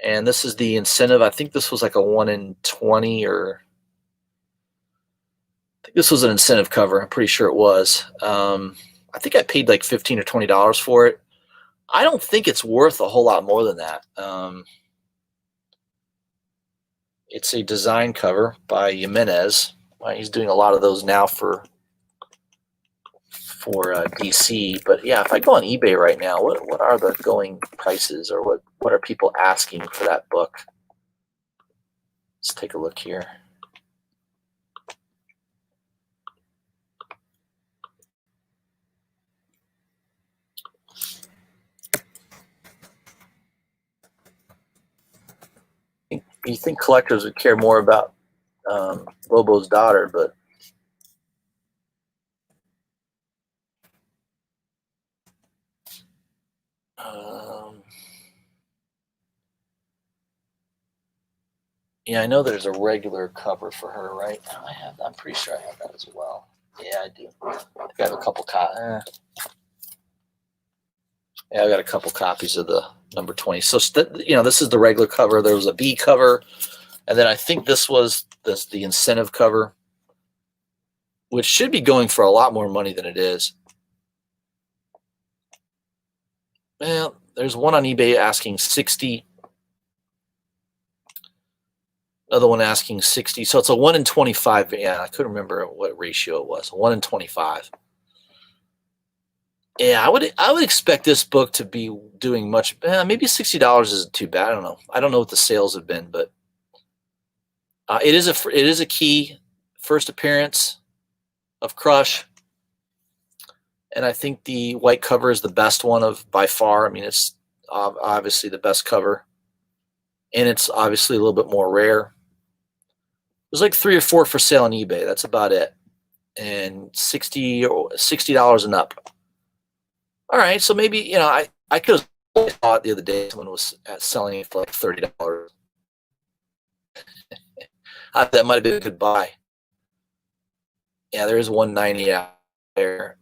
And this is the incentive. I think this was like a 1 in 20 or I think this was an incentive cover. I'm pretty sure it was. I think I paid like $15 or $20 for it. I don't think it's worth a whole lot more than that. It's a design cover by Jimenez. He's doing a lot of those now for DC. But yeah, if I go on eBay right now, what are the going prices, or what are people asking for that book? Let's take a look here. You think collectors would care more about Lobo's daughter, but yeah, I know there's a regular cover for her, right? I'm pretty sure I have that as well. Yeah, I do. I think I have a couple yeah, I got a couple copies of the number 20. So this is the regular cover. There was a B cover, and then I think this was the incentive cover, which should be going for a lot more money than it is. Well, there's one on eBay asking 60. Another one asking 60. So it's a 1 in 25. Yeah, I couldn't remember what ratio it was. 1 in 25. Yeah, I would expect this book to be doing much. Maybe $60 isn't too bad. I don't know. I don't know what the sales have been, but it is a key first appearance of Crush, and I think the white cover is the best one by far. I mean, it's obviously the best cover, and it's obviously a little bit more rare. There's like 3 or 4 for sale on eBay. That's about it, and $60 and up. All right, so maybe I could have thought the other day someone was selling it for like $30. That might have been a good buy. Yeah, there is 190 out there.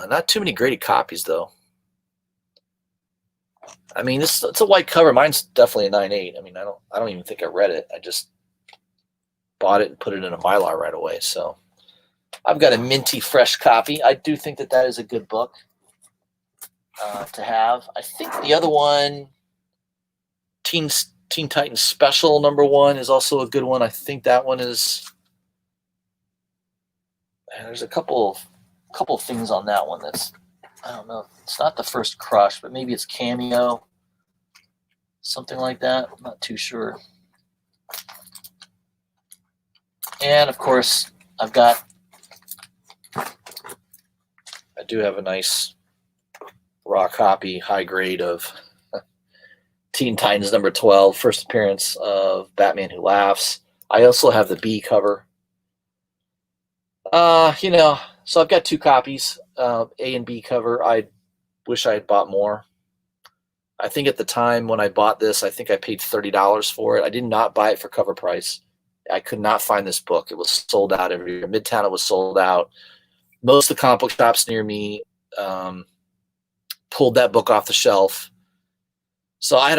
Not too many graded copies though. I mean, it's a white cover. Mine's definitely a 9.8. I mean, I don't even think I read it. I just bought it and put it in a Mylar right away. So I've got a minty fresh copy. I do think that is a good book to have. I think the other one, Teen Titans Special #1, is also a good one. I think that one is. There's a couple of things on that one that's, I don't know. It's not the First Crush, but maybe it's Cameo, something like that. I'm not too sure. And of course, I do have a nice raw copy, high grade of Teen Titans #12, first appearance of Batman Who Laughs. I also have the B cover. So I've got 2 copies, A and B cover. I wish I had bought more. I think at the time when I bought this, I think I paid $30 for it. I did not buy it for cover price. I could not find this book. It was sold out everywhere. Midtown, it was sold out. Most of the comic book shops near me pulled that book off the shelf. So I had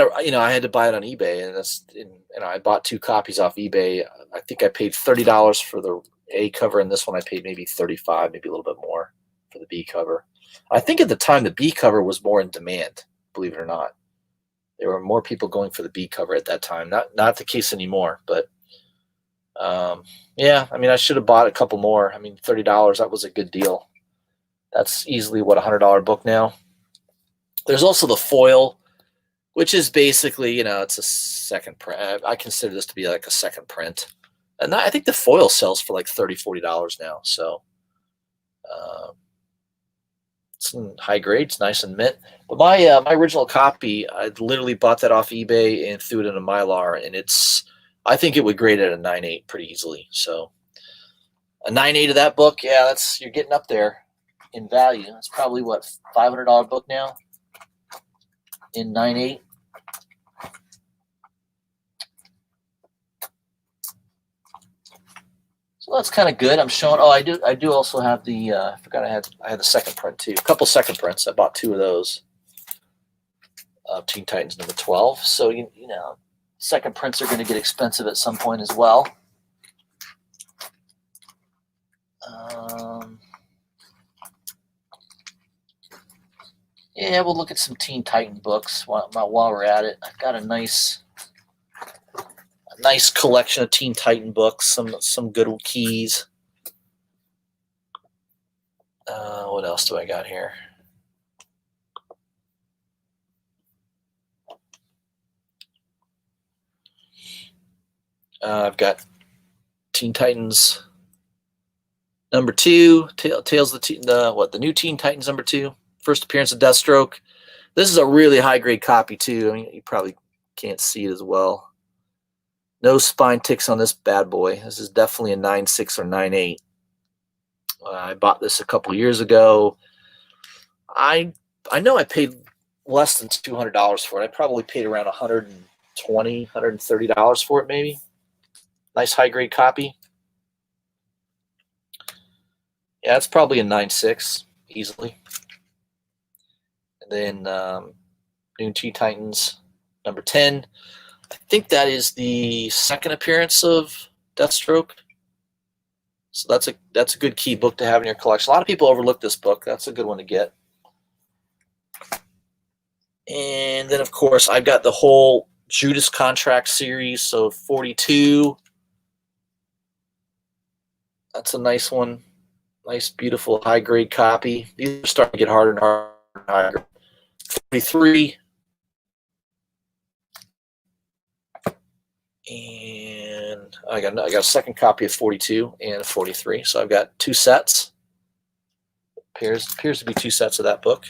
to buy it on eBay, and I bought 2 copies off eBay. I think I paid $30 for the A cover, and this one I paid maybe $35, maybe a little bit more for the B cover. I think at the time the B cover was more in demand, believe it or not. There were more people going for the B cover at that time. Not the case anymore, but yeah, I mean, I should have bought a couple more. I mean, $30, that was a good deal. That's easily, what, $100 book now. There's also the foil, which is basically, it's a second print. I consider this to be like a second print. And I think the foil sells for like $30, $40 now. So it's in high grade. It's nice and mint. But my original copy, I literally bought that off eBay and threw it in a Mylar, and I think it would grade at a 9.8 pretty easily. So a 9.8 of that book, yeah, you're getting up there in value. It's probably what, $500 book now in 9.8. So that's kind of good. I'm showing. Oh, I do also have the. I forgot I had the second print too. A couple second prints. I bought 2 of those. Teen Titans #12. So second prints are going to get expensive at some point as well. Yeah, we'll look at some Teen Titan books while we're at it. I've got a nice collection of Teen Titan books. Some good keys. What else do I got here? I've got Teen Titans #2, Tales of the new Teen Titans #2, first appearance of Deathstroke. This is a really high grade copy too. I mean, you probably can't see it as well. No spine ticks on this bad boy. This is definitely a 9.6 or 9.8. I bought this a couple years ago. I know I paid less than $200 for it. I probably paid around $120, $130 for it, maybe. Nice high grade copy. Yeah, it's probably a 9.6 easily. And then New Teen Titans #10. I think that is the second appearance of Deathstroke. So that's a good key book to have in your collection. A lot of people overlook this book. That's a good one to get. And then, of course, I've got the whole Judas Contract series. So 42. That's a nice one. Nice, beautiful, high-grade copy. These are starting to get harder and harder. 43. And I got a second copy of 42 and 43. So I've got 2 sets. Appears to be 2 sets of that book.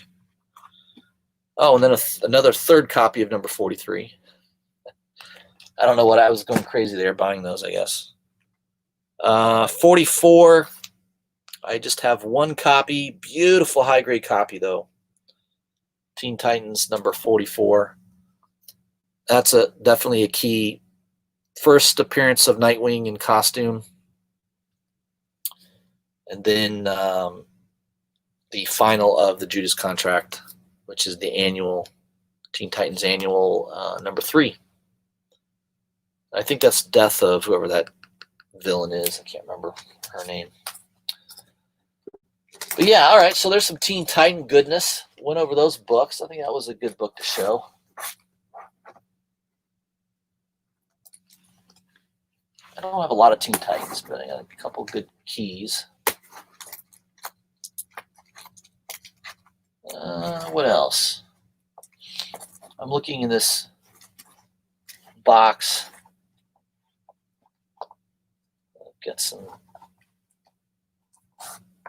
Oh, and then another third copy of number 43. I don't know what I was going crazy there buying those, I guess. 44. I just have 1 copy. Beautiful high-grade copy, though. Teen Titans #44. That's definitely a key. First appearance of Nightwing in costume. And then the final of the Judas Contract, which is the annual Teen Titans Annual number 3. I think that's death of whoever that villain is. I can't remember her name. But yeah, all right. So there's some Teen Titan goodness. Went over those books. I think that was a good book to show. I don't have a lot of Teen Titans, but I got a couple good keys. What else? I'm looking in this box. Get some.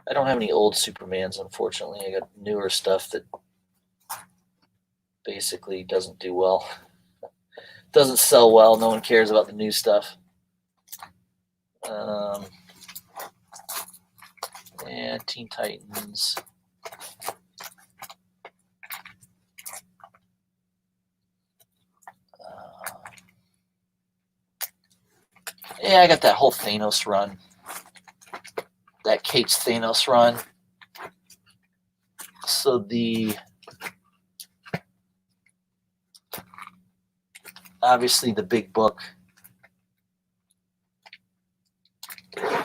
I don't have any old Supermans, unfortunately. I got newer stuff that basically doesn't do well. Doesn't sell well. No one cares about the new stuff. Yeah, Teen Titans. Yeah, I got that whole Thanos run. That Kate's Thanos run. So obviously the big book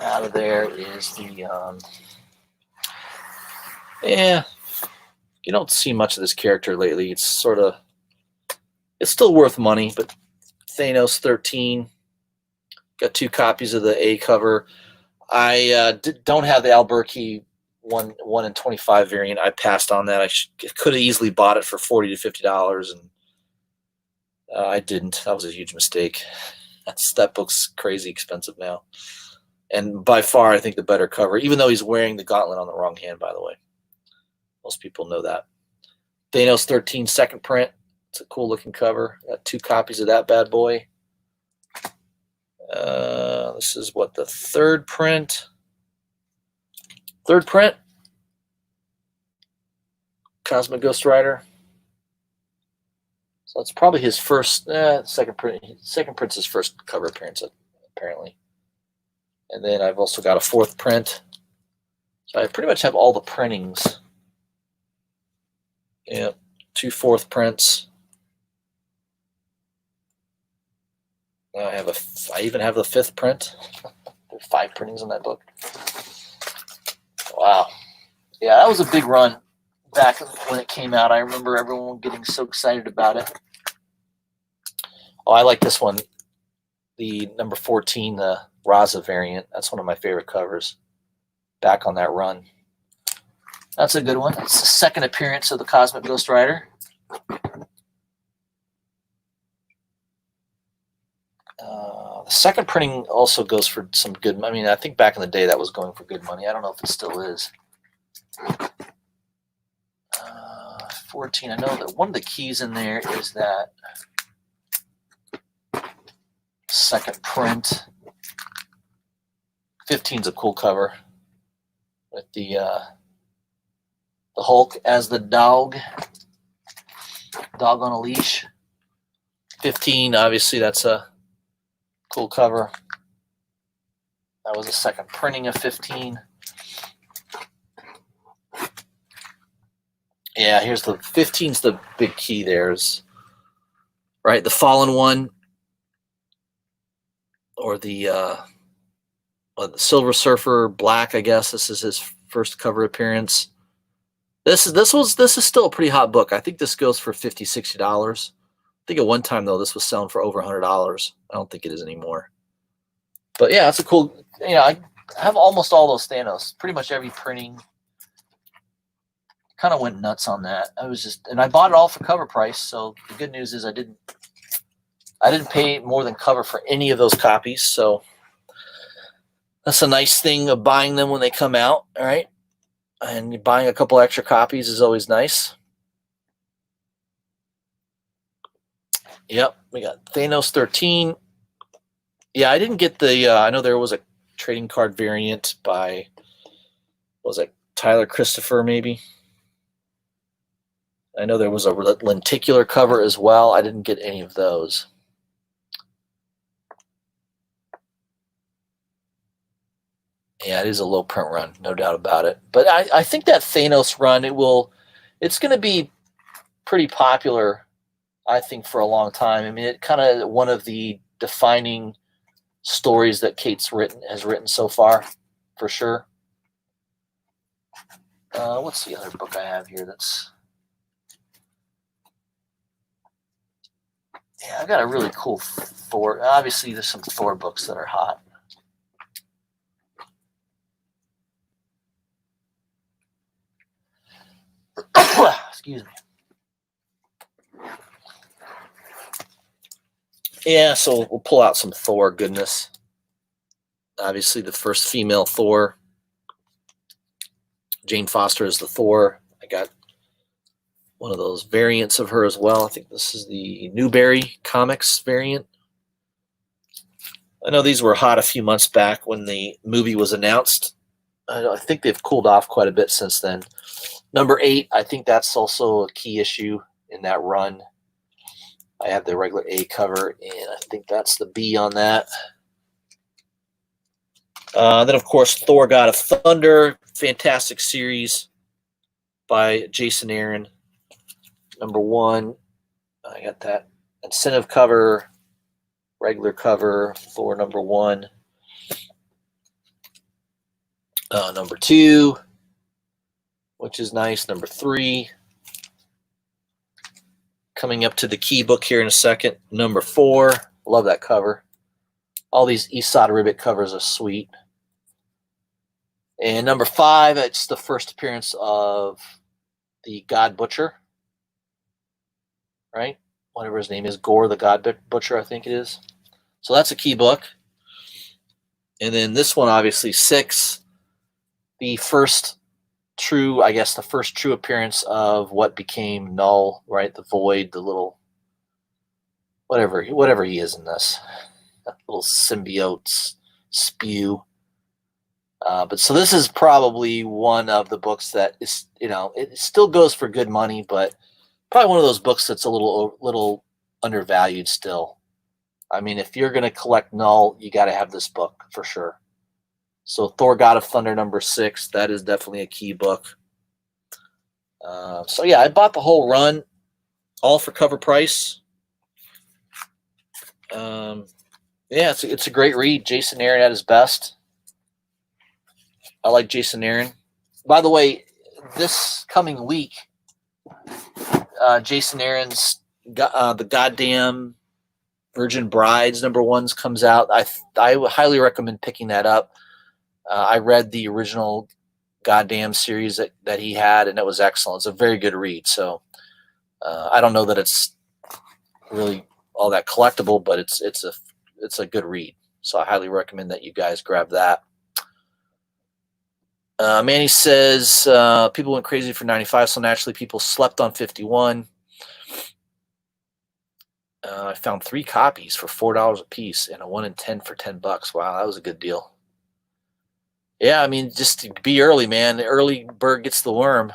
out of there is the yeah, you don't see much of this character lately. It's still worth money, but Thanos 13. Got 2 copies of the A cover. I don't have the Albuquerque 1 in 25 variant. I passed on that. I could have easily bought it for $40 to $50, and I didn't. That was a huge mistake. That book's crazy expensive now. And by far, I think the better cover, even though he's wearing the gauntlet on the wrong hand, by the way. Most people know that. Thanos 13 second print. It's a cool looking cover. Got 2 copies of that bad boy. This is what, the third print? Third print? Cosmic Ghost Rider. So it's probably his first, second print. Second print's his first cover appearance, apparently. And then I've also got a 4th print. So I pretty much have all the printings. Yeah, 2 4th prints. I even have the 5th print. There's 5 printings in that book. Wow. Yeah, that was a big run back when it came out. I remember everyone getting so excited about it. Oh, I like this one. The number 14, the Raza variant. That's one of my favorite covers. Back on that run. That's a good one. It's the second appearance of the Cosmic Ghost Rider. The second printing also goes for some good. I mean, I think back in the day that was going for good money. I don't know if it still is. 14. I know that one of the keys in there is that second print. 15's a cool cover with the Hulk as the dog on a leash. 15, obviously, that's a cool cover. That was a second printing of 15. Yeah, here's the 15's the big key. There's right the Fallen One, or the Silver Surfer Black. I guess this is his first cover appearance. This is still a pretty hot book. I think this goes for $50, $60. I think at one time though this was selling for over $100. I don't think it is anymore. But yeah, it's a cool. I have almost all those Thanos. Pretty much every printing. Kind of went nuts on that. And I bought it all for cover price. So the good news is I didn't pay more than cover for any of those copies. So that's a nice thing of buying them when they come out. All right. And buying a couple extra copies is always nice. Yep, we got Thanos 13. Yeah, I didn't get the. I know there was a trading card variant by, what was it, Tyler Christopher, maybe? I know there was a lenticular cover as well. I didn't get any of those. Yeah, it is a low print run, no doubt about it. But I think that Thanos run, it's going to be pretty popular I think, for a long time. I mean, it kind of one of the defining stories that Kate's has written so far, for sure. What's the other book I have here that's... Yeah, I've got a really cool Thor. Obviously, there's some Thor books that are hot. Excuse me. Yeah, so we'll pull out some Thor goodness. Obviously, the first female Thor. Jane Foster is the Thor. I got one of those variants of her as well. I think this is the Newberry Comics variant. I know these were hot a few months back when the movie was announced. I think they've cooled off quite a bit since then. Number 8, I think that's also a key issue in that run. I have the regular A cover, and I think that's the B on that. Then, of course, Thor: God of Thunder, fantastic series by Jason Aaron. Number 1, I got that incentive cover, regular cover, Thor number 1. Number 2, which is nice. Number 3. Coming up to the key book here in a second. Number 4. Love that cover. All these Esad Ribbit covers are sweet. And number 5, it's the first appearance of the God Butcher. Right? Whatever his name is. Gore the God Butcher, I think it is. So that's a key book. And then this one, obviously, 6. The first true appearance of what became Null, right? The Void, the little whatever he is in this, that little symbiote spew. But so this is probably one of the books that is, it still goes for good money, but probably one of those books that's a little undervalued still. I mean, if you're going to collect Null, you got to have this book for sure. So Thor: God of Thunder number 6, that is definitely a key book. So yeah, I bought the whole run, all for cover price. Yeah, it's a great read. Jason Aaron at his best. I like Jason Aaron. By the way, this coming week, Jason Aaron's the goddamn Virgin Brides number 1s comes out. I would highly recommend picking that up. I read the original goddamn series that he had, and it was excellent. It's a very good read. So I don't know that it's really all that collectible, but it's a good read. So I highly recommend that you guys grab that. Manny says people went crazy for 95, so naturally people slept on 51. I found 3 copies for $4 a piece and a 1 in 10 for $10. Wow, that was a good deal. Yeah, I mean, just to be early, man. The early bird gets the worm.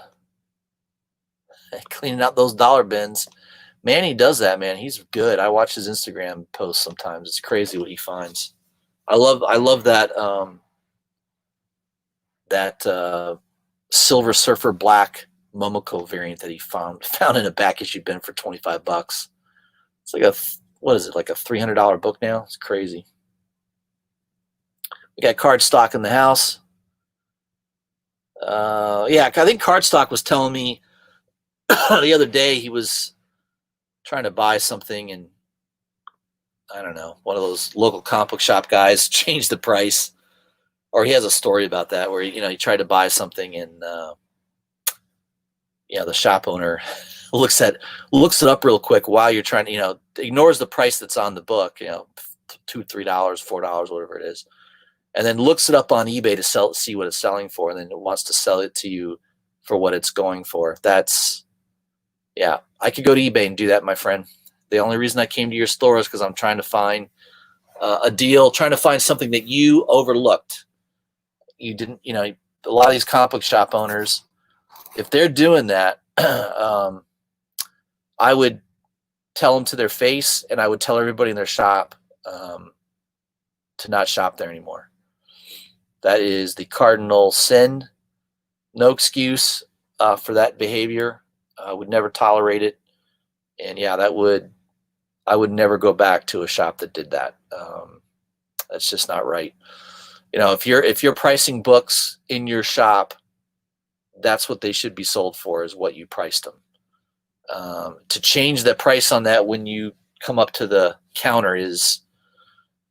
Cleaning out those dollar bins. Manny does that, man. He's good. I watch his Instagram posts sometimes. It's crazy what he finds. I love that Silver Surfer Black Momoko variant that he found in a back issue bin for $25. It's like like a $300 book now? It's crazy. We got Cardstock in the house. Yeah, I think Cardstock was telling me the other day he was trying to buy something, and I don't know, one of those local comic book shop guys changed the price, or he has a story about that where he tried to buy something, and the shop owner looks it up real quick while you're trying to ignores the price that's on the book, $2, $3, $4, whatever it is, and then looks it up on eBay to see what it's selling for, and then it wants to sell it to you for what it's going for. Yeah, I could go to eBay and do that, my friend. The only reason I came to your store is because I'm trying to find a deal, trying to find something that you overlooked. You didn't, a lot of these comic book shop owners, if they're doing that, I would tell them to their face, and I would tell everybody in their shop to not shop there anymore. That is the cardinal sin. No excuse for that behavior. I would never tolerate it. And yeah, I would never go back to a shop that did that. That's just not right. If you're pricing books in your shop, that's what they should be sold for, is what you priced them. To change the price on that when you come up to the counter is,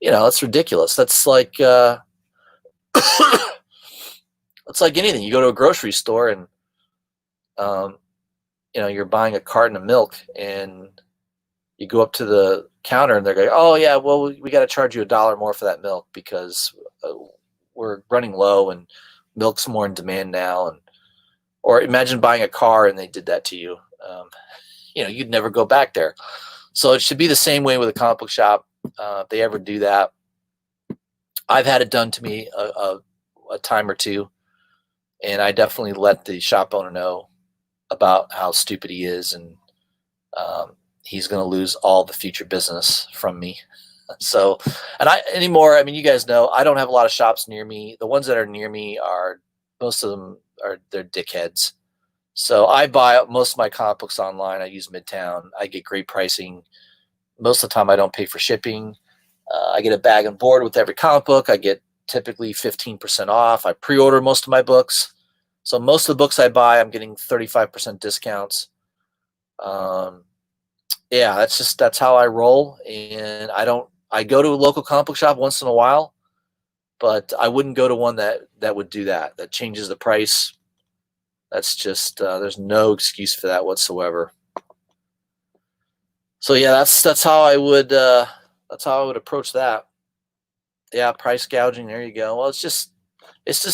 that's ridiculous. That's like it's like anything. You go to a grocery store and um, you're buying a carton of milk, and you go up to the counter and they're going, oh yeah, well, we got to charge you $1 more for that milk because we're running low and milk's more in demand now. Or imagine buying a car and they did that to you. You'd never go back there. So it should be the same way with a comic book shop. If they ever do that, I've had it done to me a time or two, and I definitely let the shop owner know about how stupid he is, and he's going to lose all the future business from me. So, you guys know, I don't have a lot of shops near me. The ones that are near me most of them they're dickheads. So I buy most of my comic books online. I use Midtown. I get great pricing. Most of the time I don't pay for shipping. I get a bag and board with every comic book. I get typically 15% off. I pre-order most of my books. So most of the books I buy, I'm getting 35% discounts. Yeah, that's how I roll. And I go to a local comic book shop once in a while, but I wouldn't go to one that would do that changes the price. That's just, there's no excuse for that whatsoever. So yeah, that's how I would approach that. Yeah, price gouging. There you go. Well, it's just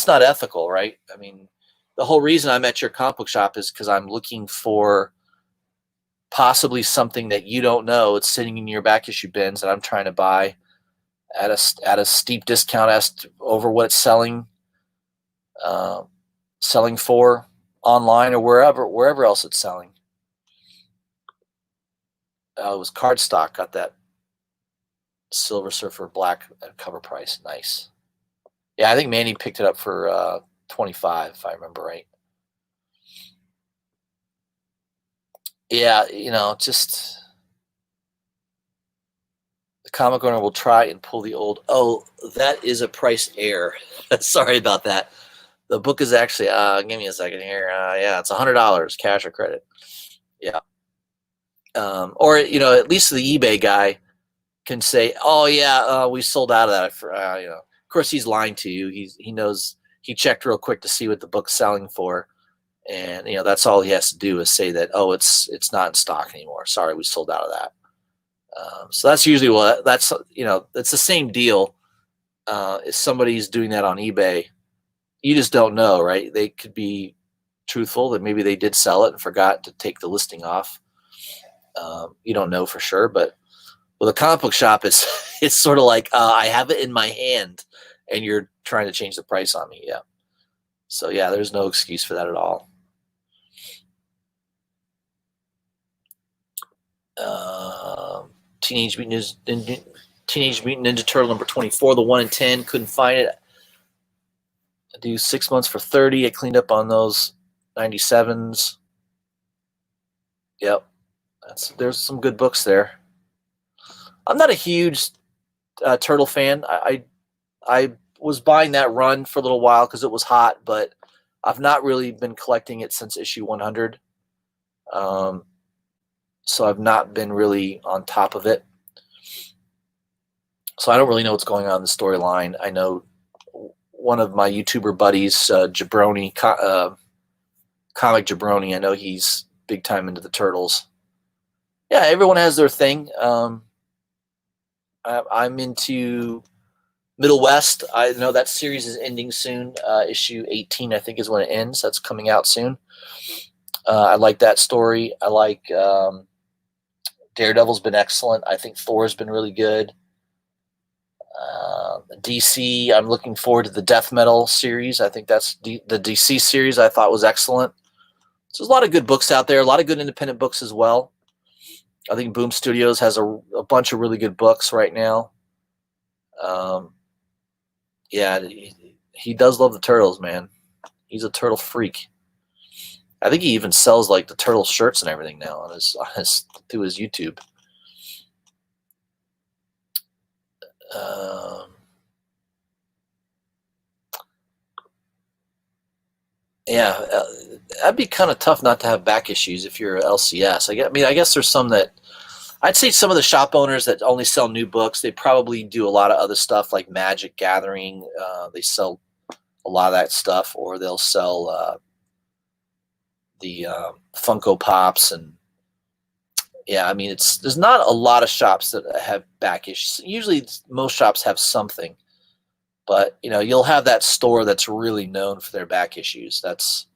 not ethical, right? I mean, the whole reason I'm at your comic book shop is because I'm looking for possibly something that you don't know. It's sitting in your back issue bins that I'm trying to buy at a steep discount as over what it's selling for online or wherever else it's selling. It was Cardstock got that Silver Surfer black cover price. Nice. Yeah, I think Manny picked it up for 25, if I remember right. Yeah, just the comic owner will try and pull the old. Oh, that is a price error. Sorry about that. The book is actually. Give me a second here. Yeah, it's $100, cash or credit. Yeah. Or at least the eBay guy can say, "Oh yeah, we sold out of that." For Of course, he's lying to you. He knows. He checked real quick to see what the book's selling for, and that's all he has to do is say that, "Oh, it's not in stock anymore. Sorry, we sold out of that." So that's usually it's the same deal. If somebody's doing that on eBay, you just don't know, right? They could be truthful that maybe they did sell it and forgot to take the listing off. You don't know for sure, but with a comic book shop, it's sort of like I have it in my hand, and you're trying to change the price on me. Yeah. So yeah, there's no excuse for that at all. Teenage Mutant Ninja Turtle number 24, the 1 in 10. Couldn't find it. I do 6 months for 30. I cleaned up on those 97s. Yep, there's some good books there. I'm not a huge Turtle fan. I was buying that run for a little while because it was hot, but I've not really been collecting it since issue 100. So I've not been really on top of it. So I don't really know what's going on in the storyline. I know one of my YouTuber buddies, Jabroni, Comic Jabroni, I know he's big time into the Turtles. Yeah, everyone has their thing. I'm into Middle West. I know that series is ending soon. Issue 18, I think, is when it ends. That's coming out soon. I like that story. I like Daredevil's been excellent. I think Thor's been really good. DC, I'm looking forward to the Death Metal series. I think that's the DC series I thought was excellent. So there's a lot of good books out there, a lot of good independent books as well. I think Boom Studios has a bunch of really good books right now. Yeah, he does love the Turtles, man. He's a turtle freak. I think he even sells like the turtle shirts and everything now on his through his YouTube. Yeah, that'd be kind of tough not to have back issues if you're LCS. I guess there's some that I'd say some of the shop owners that only sell new books, they probably do a lot of other stuff like Magic Gathering. They sell a lot of that stuff, or they'll sell the Funko Pops, and yeah, I mean there's not a lot of shops that have back issues. Usually, most shops have something, but you'll have that store that's really known for their back issues. That's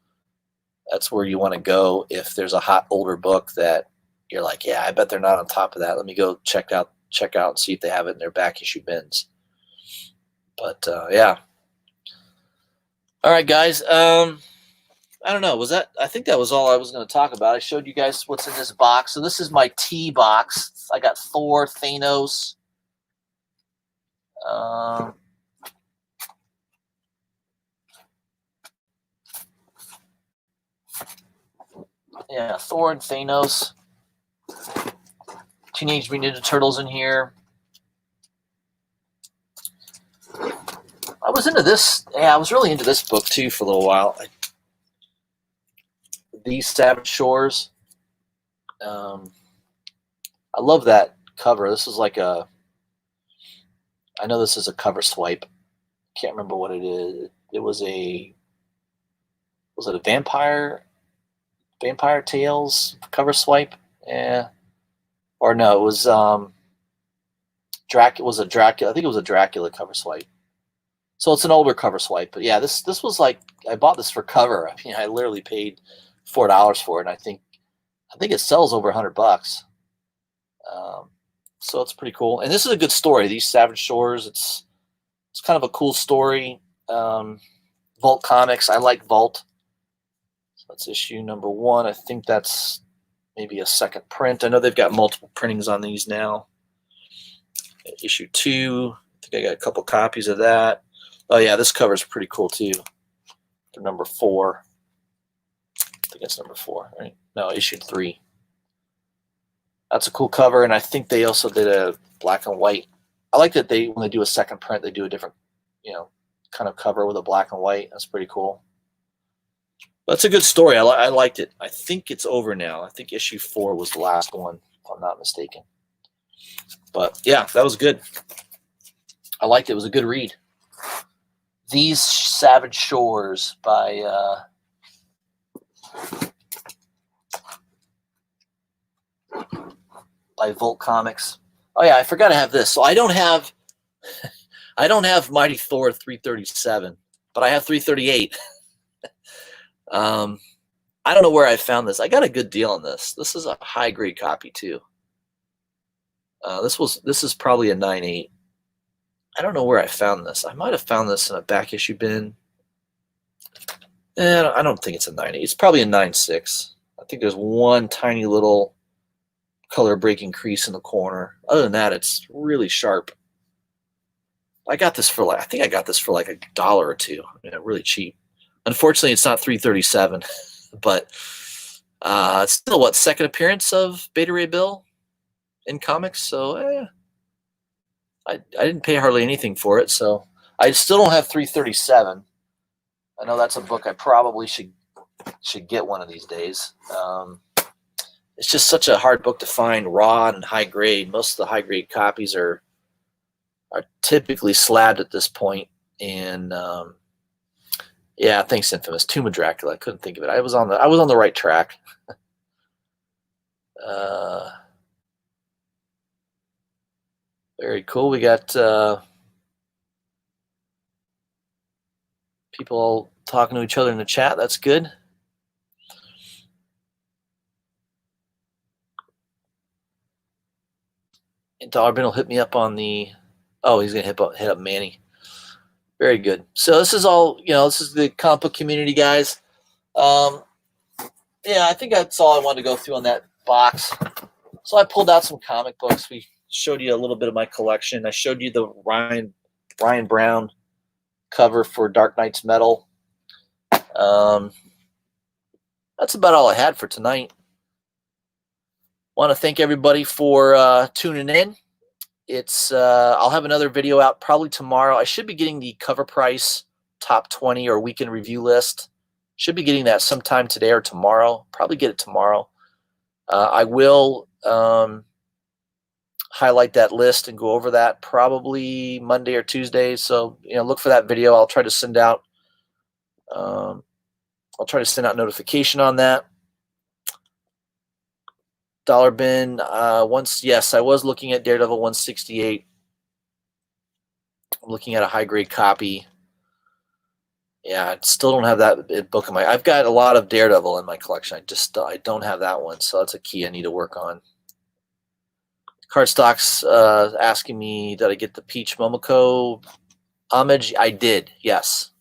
where you want to go if there's a hot older book that you're like, yeah, I bet they're not on top of that. Let me go check out and see if they have it in their back issue bins. But yeah. All right, guys. I don't know. I think that was all I was going to talk about. I showed you guys what's in this box. So this is my T box. I got Thor, Thanos. Yeah, Thor and Thanos. Teenage Mutant Ninja Turtles in here. I was into this. Yeah, I was really into this book too for a little while. These Savage Shores. I love that cover. This is like I know this is a cover swipe. Can't remember what it is. It was was it a Vampire Tales cover swipe? Yeah. Or no, it was Dracula. Was a Dracula? I think it was a Dracula cover swipe. So it's an older cover swipe, but yeah, this was like I bought this for cover. I mean, I literally paid $4 for it, and I think it sells over $100. So it's pretty cool, and this is a good story. These Savage Shores, it's kind of a cool story. Vault Comics, I like Vault. So that's issue number 1. I think that's maybe a second print. I know they've got multiple printings on these now. Issue 2, I think I got a couple copies of that. Oh yeah, this cover is pretty cool too. For number 4. I think it's number 4, right? No, issue 3. That's a cool cover, and I think they also did a black and white. I like that when they do a second print, they do a different, kind of cover with a black and white. That's pretty cool. But it's a good story. I liked it. I think it's over now. I think issue 4 was the last one, if I'm not mistaken. But yeah, that was good. I liked it. It was a good read. These Savage Shores by Vault Comics. Oh yeah, I forgot to have this. So I don't have Mighty Thor 337, but I have 338. I don't know where I found this. I got a good deal on this. This is a high grade copy too. This is probably a 9.8. I don't know where I found this. I might have found this in a back issue bin. I don't think it's a 9.8. It's probably a 9.6. I think there's one tiny little color breaking crease in the corner. Other than that, it's really sharp. I got this for like $1 or $2. I mean, really cheap. Unfortunately, it's not 337, but it's still second appearance of Beta Ray Bill in comics. So I didn't pay hardly anything for it. So I still don't have 337. I know that's a book I probably should get one of these days. It's just such a hard book to find raw and high grade. Most of the high grade copies are typically slabbed at this point. And yeah, thanks Infamous. Tomb of Dracula. I couldn't think of it. I was on the right track. Very cool. We got people all talking to each other in the chat. That's good. And Dollar Bin will hit me up on the. Oh, he's gonna hit up Manny. Very good. So this is all. This is the comic book community, guys. Yeah, I think that's all I wanted to go through on that box. So I pulled out some comic books. We showed you a little bit of my collection. I showed you the Ryan Brown cover for Dark Knight's Metal. that's about all I had for tonight. Want to thank everybody for tuning in. I'll have another video out probably tomorrow. I should be getting the cover price top 20 or weekend review list. Should be getting that sometime today or tomorrow. Probably get it tomorrow. I will highlight that list and go over that probably Monday or Tuesday. So, look for that video. I'll try to send out notification on that. Dollar bin, yes, I was looking at Daredevil 168. I'm looking at a high grade copy. Yeah, I still don't have that book in I've got a lot of Daredevil in my collection. I don't have that one, so that's a key I need to work on. Cardstock's asking me, did I get the Peach Momoko homage? I did, yes.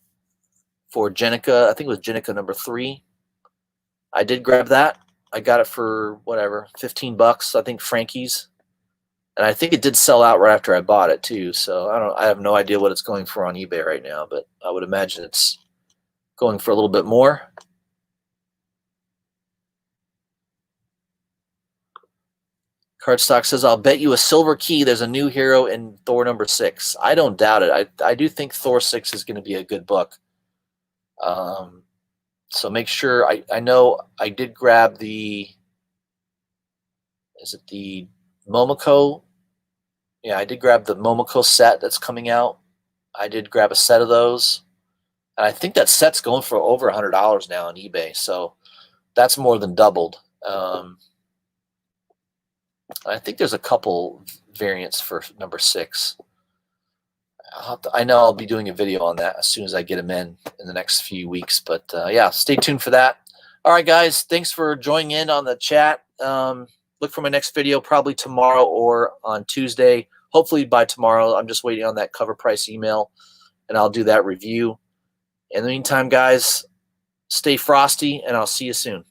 For Jenica, I think it was Jenica number 3. I did grab that. I got it for whatever, $15, I think, Frankie's. And I think it did sell out right after I bought it too. So I have no idea what it's going for on eBay right now, but I would imagine it's going for a little bit more. Cardstock says, I'll bet you a silver key there's a new hero in Thor number 6. I don't doubt it. I do think Thor 6 is going to be a good book. So make sure, I know I did grab the Momoko? Yeah, I did grab the Momoko set that's coming out. I did grab a set of those. And I think that set's going for over $100 now on eBay. So that's more than doubled. I think there's a couple variants for number 6. I know I'll be doing a video on that as soon as I get them in the next few weeks. But yeah, stay tuned for that. All right, guys, thanks for joining in on the chat. Look for my next video probably tomorrow or on Tuesday. Hopefully by tomorrow. I'm just waiting on that cover price email, and I'll do that review. In the meantime, guys, stay frosty, and I'll see you soon.